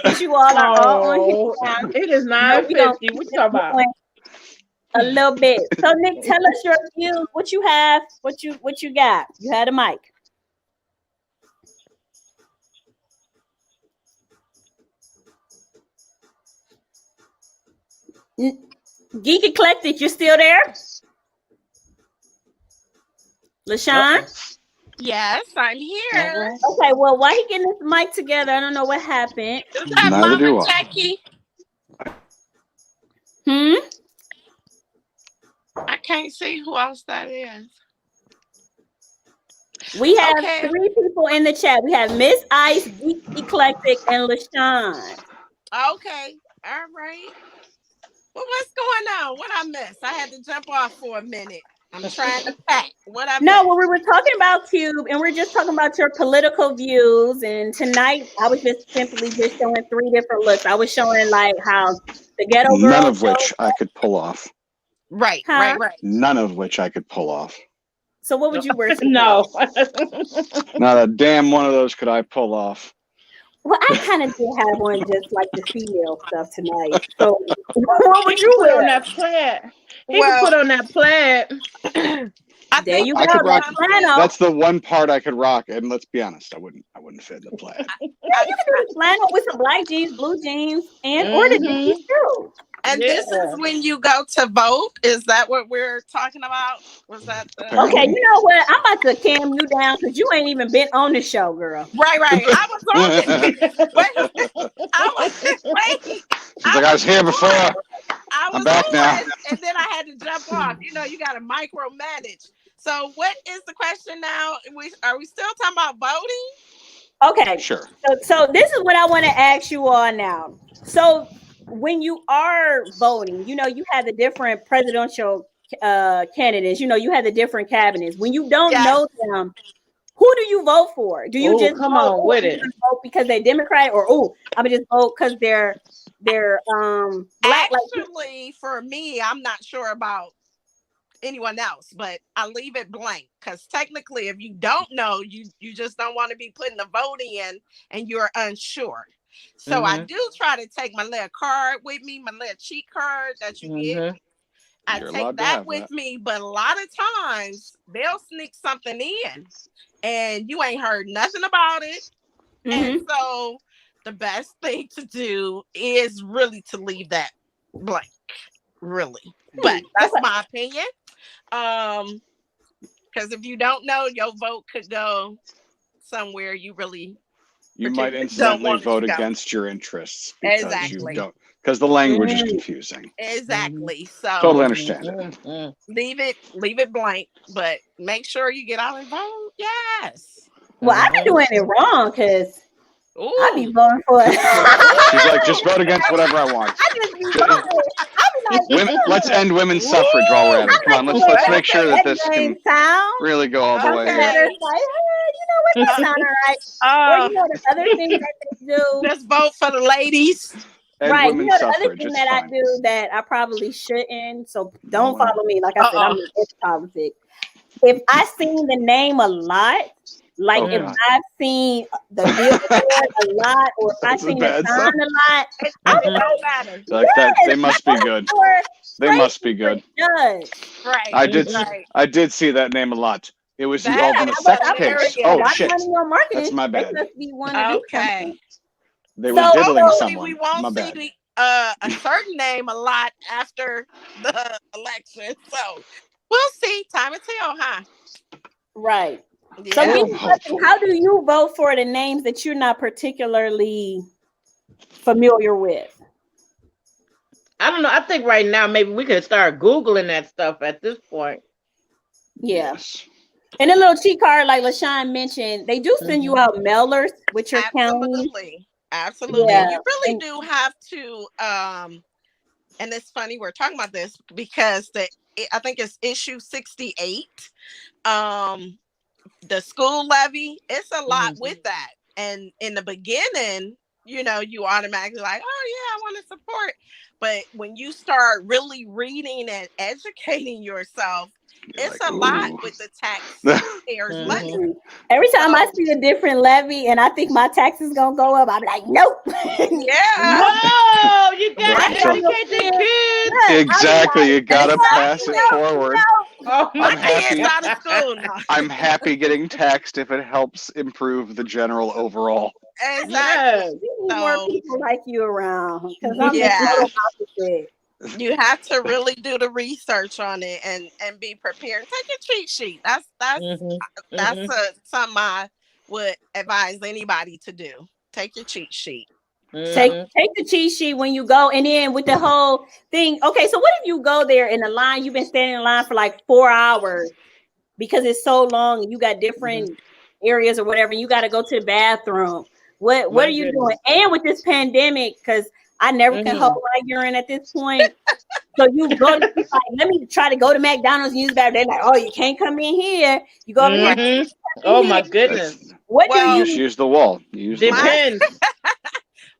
since you all are all on here Oh, now, it is we gonna 9:50. What you keep talking it about? going a little bit. So Nick, tell us your views. What you have? What you got? You had a mic. Geek Eclectic, you're still there? LaShawn? Yes, I'm here. Okay, well, why he getting his mic together? I don't know what happened. Is that Neither Mama do I. Jackie? I can't see who else that is. We have Okay. 3 people in the chat. We have Miss Ice, Geek Eclectic, and LaShawn. Okay. All right. Well, what's going on? What I missed? I had to jump off for a minute. I'm trying to pack. What I No, missed? well, we were talking about Cube, and we're just talking about your political views. And tonight, I was just simply just showing 3 different looks. I was showing like how the ghetto girl. None of which I could pull off. Right, Huh? right. None of which I could pull off. So what would you wear? No. Not a damn one of those could I pull off. Well, I kind of did have one just like the female stuff tonight. So what would you Put on wear? that plaid. He Well, can put on that plaid. I There think you I go. could rock. That's flannel. That's the one part I could rock, and let's be honest, I wouldn't fit in the plaid. Yeah, you can do the flannel with some black jeans, blue jeans, and or the Dickies too. And this is when you go to vote. Is that what we're talking about? Was that the... Okay, you know what? I'm about to cam you down because you ain't even been on the show, girl. Right. I was on it. I was wait. She's like, I was here before. I was I'm back on now. it, and then I had to jump off. You know, you got to micromanage. So, what is the question now? Are we still talking about voting? Okay, Sure. So this is what I want to ask you all now. So when you are voting, you know, you have the different presidential candidates. You know, you have the different cabinets. When you don't know them, who do you vote for? Do you just come vote, on with it? vote because they're Democrat, or I'm gonna just vote because they're black? Actually, for me, I'm not sure about anyone else, but I leave it blank because technically, if you don't know, you just don't want to be putting the vote in and you're unsure. So I do try to take my little card with me, my little cheat card that you get. I take that with me, but a lot of times they'll sneak something in and you ain't heard nothing about it. And so the best thing to do is really to leave that blank, really. But that's my opinion. Because if you don't know, your vote could go somewhere you might incidentally vote against your interests because you don't, because the language is confusing. Exactly. So totally understand it. Leave it blank, but make sure you get out and vote. Yes. Well, I've been doing it wrong because I be voting for it. She's like, just vote against whatever I want. I just be voting. Let's end women's suffrage while we're at it. Come on, let's make sure that this can really go all the way. Like, hey, you know what? That's not all right. Or you know the other thing that they do. Just vote for the ladies. Right. You know the other thing that I do that I probably shouldn't. So don't follow me. Like I said, I'm in politics. If I seen the name a lot, like if I've seen the billboard a lot, or if I've seen the sign a lot, I don't know. Like that, they must be good. They must be good. Right. I did see that name a lot. It was involved in a sex case. Oh shit! That's my bad. Okay. They were diddling someone. We won't my bad. see a certain name a lot after the election, so we'll see. Time will tell, huh? Right. Yeah. So, how do you vote for the names that you're not particularly familiar with? I don't know. I think right now maybe we could start Googling that stuff at this point. Yeah. And a little cheat card, like LaShawn mentioned, they do send you out mailers with your county. Absolutely. Yeah. You really do have to. And it's funny we're talking about this because I think it's issue 68. The school levy, it's a lot with that. And in the beginning, you know, you automatically like, oh yeah, I want to support. But when you start really reading and educating yourself, it's like, a lot with the taxpayers' money. Every time I see a different levy and I think my taxes gonna go up, I'm like, nope. Yeah. No, you gotta educate the kids. Exactly. Like, you gotta pass it forward. Oh, my kids out of school now. I'm happy getting taxed if it helps improve the general overall. Exactly. More people like you around because I'm the opposite. You have to really do the research on it and be prepared. Take a cheat sheet. That's something I would advise anybody to do. Take your cheat sheet. Take the cheat sheet when you go, and then with the whole thing. Okay, so what if you go there in the line? You've been standing in line for like 4 hours because it's so long, and you got different areas or whatever. And you got to go to the bathroom. What are you doing? And with this pandemic, because I never can hold my urine at this point. So you go to like, let me try to go to McDonald's and use that. They're like, oh, you can't come in here. You go over here. Oh my goodness. What do you just use the wall? Depends.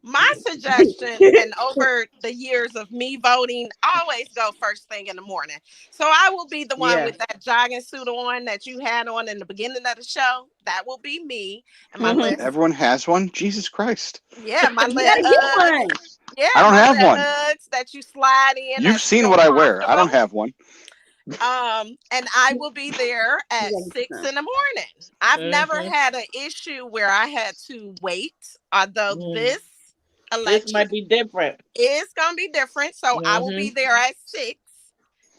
My suggestion, and over the years of me voting, I always go first thing in the morning. So I will be the one with that jogging suit on that you had on in the beginning of the show. That will be me. And my list. Everyone has one? Jesus Christ. Yeah, my list. Yeah, I don't have one. That you slide in. You've seen what I wear. I don't have one. And I will be there at 6 in the morning. I've never had an issue where I had to wait, although this election might be different. It's gonna be different. So I will be there at 6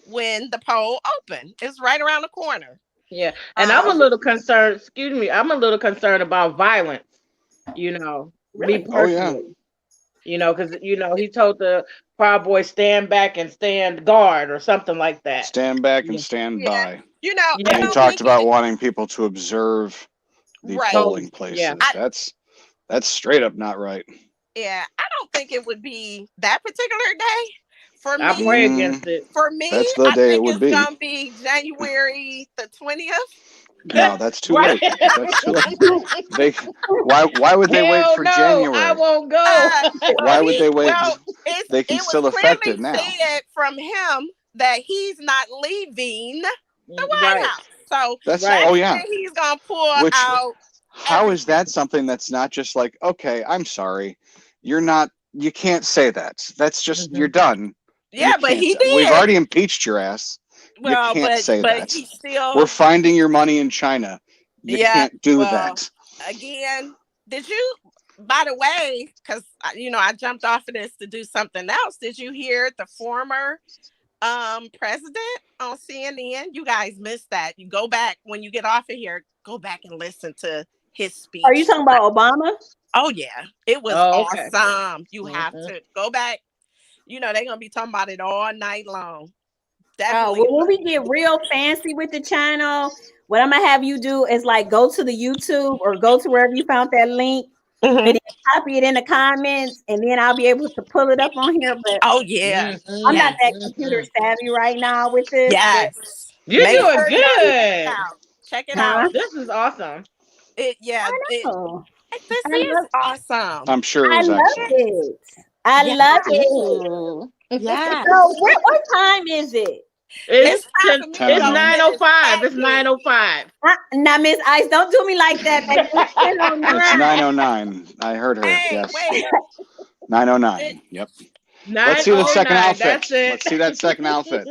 when the poll open. It's right around the corner. Yeah. And I'm a little concerned, I'm a little concerned about violence, me personally. Oh, yeah. Because he told the Proud Boys stand back and stand guard or something like that. Stand back and stand by. And he talked about wanting people to observe the polling places. Yeah. That's straight up not right. Yeah, I don't think it would be that particular day. For me, I pray against it. For me, that's the day it would be. It's gonna be January the 20th. No, that's too late. That's too late. Why would they wait for January? I won't go. Why would they wait? Well, they can still affect it now. Said from him that he's not leaving the White House. So that's oh yeah. He's gonna pull out. How is that something that's not just like, okay, I'm sorry, you can't say that. That's just you're done. Yeah, but he did. We've already impeached your ass. Well, you can't say that. He still... We're finding your money in China. You can't do that. Again, did you, by the way, because, I jumped off of this to do something else. Did you hear the former president on CNN? You guys missed that. You go back, when you get off of here, go back and listen to his speech. Are you talking about Obama? Oh, yeah. It was awesome. You have to go back. They're going to be talking about it all night long. Definitely. When we get real fancy with the channel, what I'm gonna have you do is like go to the YouTube or go to wherever you found that link and then copy it in the comments, and then I'll be able to pull it up on here. But I'm not that computer savvy right now with this. Yes, you're doing good. Check it out. This is awesome. This is awesome. I'm sure I love it. I love it. Yeah. So what time is it? It's 9:05. It's 9:05. Now, Miss Ice, don't do me like that. It's 9:09. I heard her. Yes. 9:09. Yep. Let's see the second outfit. Let's see that second outfit.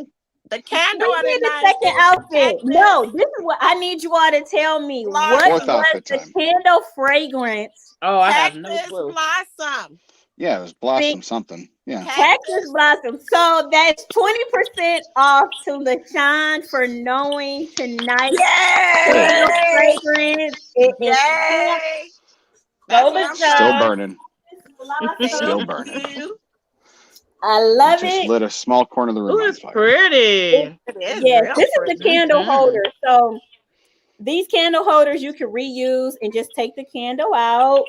The candle on the second outfit. No, this is what I need you all to tell me. What was the candle fragrance? Oh, I have no clue. Blossom. Yeah, it was Blossom something. Yeah. Cactus Blossom. So that's 20% off to LaShawn for knowing tonight. Yay! Fragrance. Yay! Still burning. Still burning. I love it. Just lit a small corner of the room. It's pretty. Yes, this is the candle holder. So these candle holders you can reuse and just take the candle out.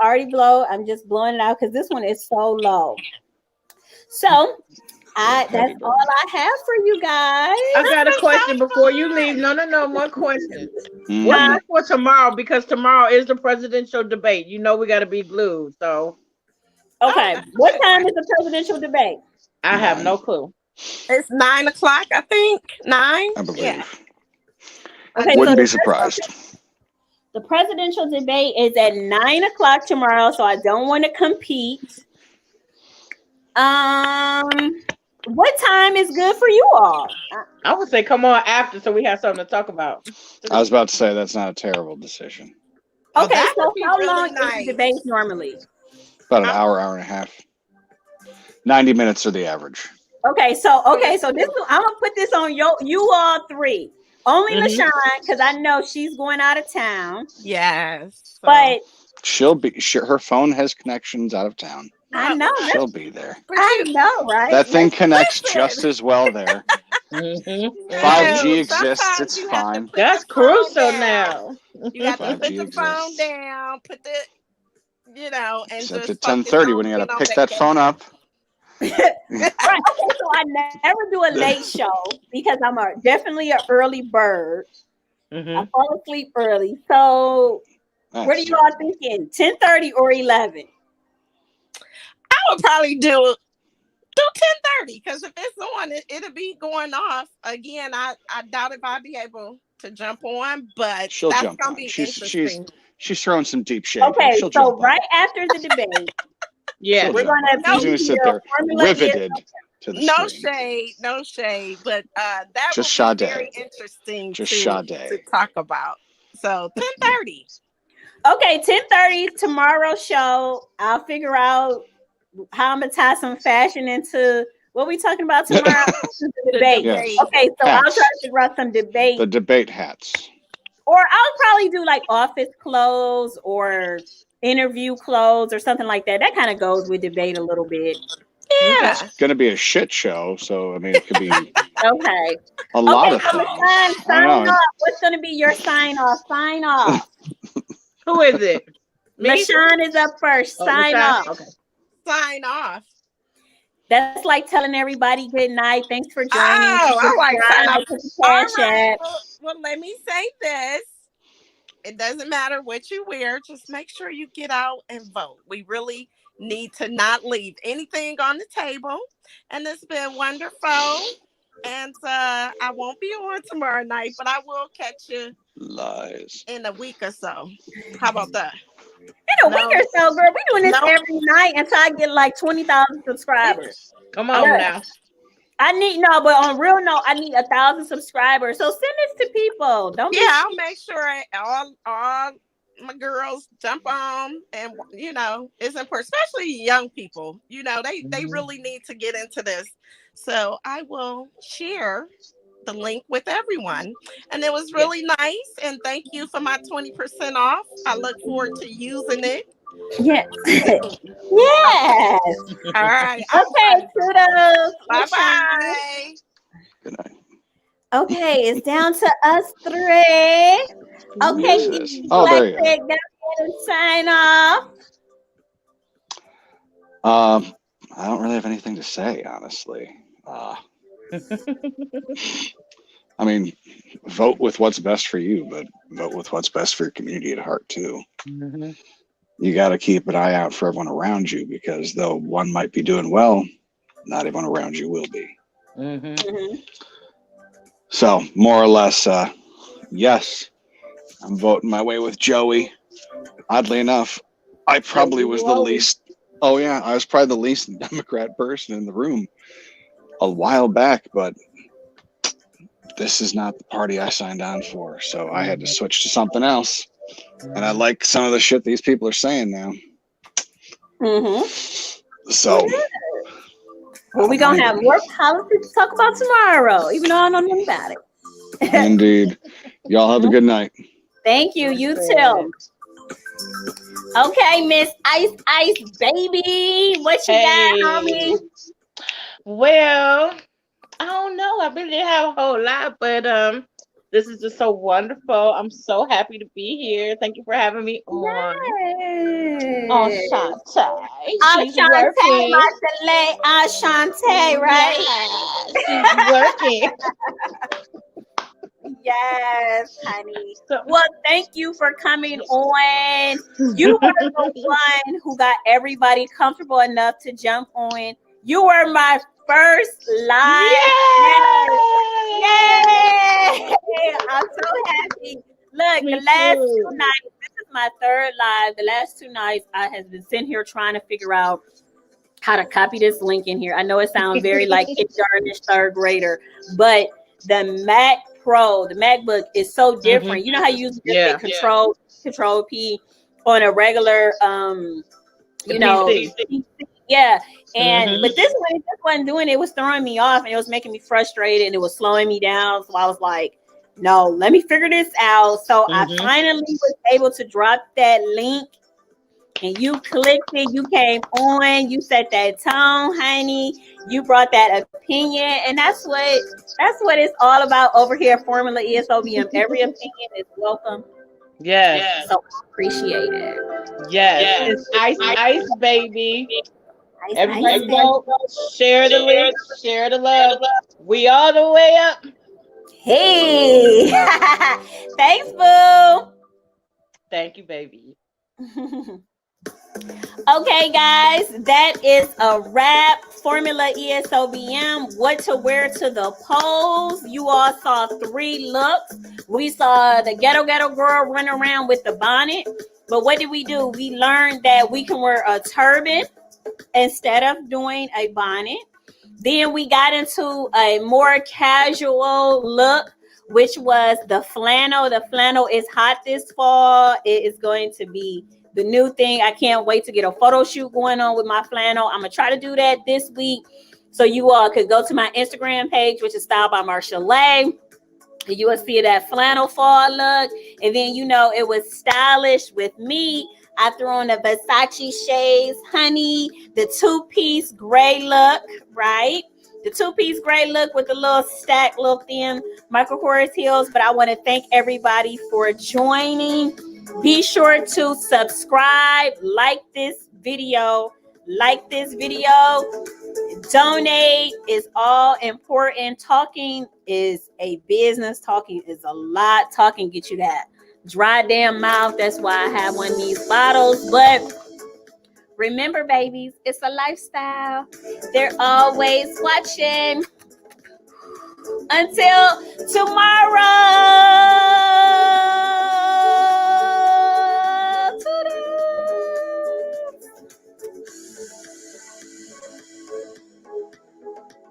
Already blow. I'm just blowing it out because this one is so low. So that's all I have for you guys. I got a question before you leave. No, more questions. What's for tomorrow? Because tomorrow is the presidential debate. We got to be glued. So, okay. What time is the presidential debate? I have no clue. It's 9 o'clock, I think. 9. I believe. Yeah. Okay, wouldn't be surprised. The presidential debate is at 9 o'clock tomorrow, so I don't want to compete. What time is good for you all? I would say come on after, so we have something to talk about. I was about to say that's not a terrible decision. Okay, so how long is the debate normally? About an hour and a half. 90 minutes are the average. Okay, so this I'm gonna put this on you all three. Only LaShawn, because I know she's going out of town. Yes. So. But she'll be her phone has connections out of town. I know. She'll be there. I know, right? That thing connects just as well there. 5G exists. It's fine. That's crucial now. You got to put the phone down, put the, and except just at 10:30 when you got to pick that phone up. Right. Okay, so I never do a late show because I'm definitely an early bird. I fall asleep early. So what are you all thinking? 10:30 or 11? I would probably do 10:30 because if it's on, it'll be going off again. I doubt if I'll be able to jump on, but she'll that's jump gonna on. be interesting. She's throwing some deep shade. Okay, she'll so right after the debate, we're gonna sit there riveted to the screen. No shade, but that just would be Sade. very interesting to talk about. So 10:30. Okay, 10:30 tomorrow's show. I'll figure out how I'm gonna tie some fashion into what we talking about tomorrow. The debate. Yes. Okay, so hats. I'll try to figure out some debate. The debate hats. Or I'll probably do like office clothes or interview clothes or something like that. That kind of goes with debate a little bit. Yeah. It's going to be a shit show. So, I mean, it could be okay. a lot of things. Sign off. What's going to be your sign off? Sign off. Who is it? LaShawn is up first. Sign off. Okay. Sign off. That's like telling everybody good night. Thanks for joining. I like sign off. All right. Well, let me say this. It doesn't matter what you wear. Just make sure you get out and vote. We really need to not leave anything on the table. And it's been wonderful. And I won't be on tomorrow night, but I will catch you in a week or so. How about that? In a week or so, girl. We're doing this every night until I get like 20,000 subscribers. Come on now. But on real note, I need 1,000 subscribers. So send this to people. I'll make sure all my girls jump on, and it's important, especially young people. They really need to get into this. So I will share the link with everyone. And it was really nice. And thank you for my 20% off. I look forward to using it. Yes. Yes. All right. Okay, kudos. Bye-bye. Good night. Okay, it's down to us three. Okay, there you go. Sign off. I don't really have anything to say, honestly. I mean, vote with what's best for you, but vote with what's best for your community at heart too. Mm-hmm. You got to keep an eye out for everyone around you, because though one might be doing well, not everyone around you will be. Mm-hmm. So more or less, yes, I'm voting my way with Joey. Oddly enough, I probably was the least. Oh yeah, I was probably the least Democrat person in the room a while back, but this is not the party I signed on for, so I had to switch to something else. And I like some of the shit these people are saying now. So, well, we're gonna have more politics to talk about tomorrow, even though I don't know nothing about it. Indeed. Y'all have a good night. Thank you. You too. Okay, Miss Ice Baby, what you got, homie? Well, I don't know. I really didn't have a whole lot, but this is just so wonderful. I'm so happy to be here. Thank you for having me on. Ashante. She's working. Marchelé, Ashante, right? Yes, she's working. Yes, honey. Well, thank you for coming on. You were the one who got everybody comfortable enough to jump on. You were my first live. Yay! I'm so happy. Look, the last 2 nights, this is my third live. The last 2 nights, I have been sitting here trying to figure out how to copy this link in here. I know it sounds very like kindergarten-ish third grader, but the Mac Pro, the MacBook is so different. You know how you use Control P on a regular, PC. Yeah. And Mhm. but this one, it just wasn't doing it. It was throwing me off and it was making me frustrated and it was slowing me down. So I was like, no, let me figure this out. So I Mhm. finally was able to drop that link and you clicked it, you came on, you set that tone, honey. You brought that opinion, and that's what it's all about over here. Formula ESOBM. Every opinion is welcome, Yes. so I appreciate it. Yes. It's ice, ice, baby. Nice, nice, Everybody go share the link, share the love. We all the way up. hey, thanks, boo. Thank you, baby. Okay, guys, that is a wrap. Formula ESOBM, what to wear to the polls. You all saw 3 looks. We saw the ghetto girl run around with the bonnet. But what did we do? We learned that we can wear a turban instead of doing a bonnet. Then we got into a more casual look, which was the flannel. The flannel is hot this fall. It is going to be the new thing. I can't wait to get a photo shoot going on with my flannel. I'm going to try to do that this week. So you all could go to my Instagram page, which is Styled by Marchelé. You will see that flannel fall look. And then, it was stylish with me. I threw on the Versace shades, honey, the 2-piece gray look, right? The 2-piece gray look with the little stack, little thin Michael Kors heels. But I want to thank everybody for joining. Be sure to subscribe, like this video, donate is all important. Talking is a business. Talking is a lot. Talking get you that dry damn mouth. That's why I have one of these bottles. But remember, babies, it's a lifestyle. They're always watching. Until tomorrow.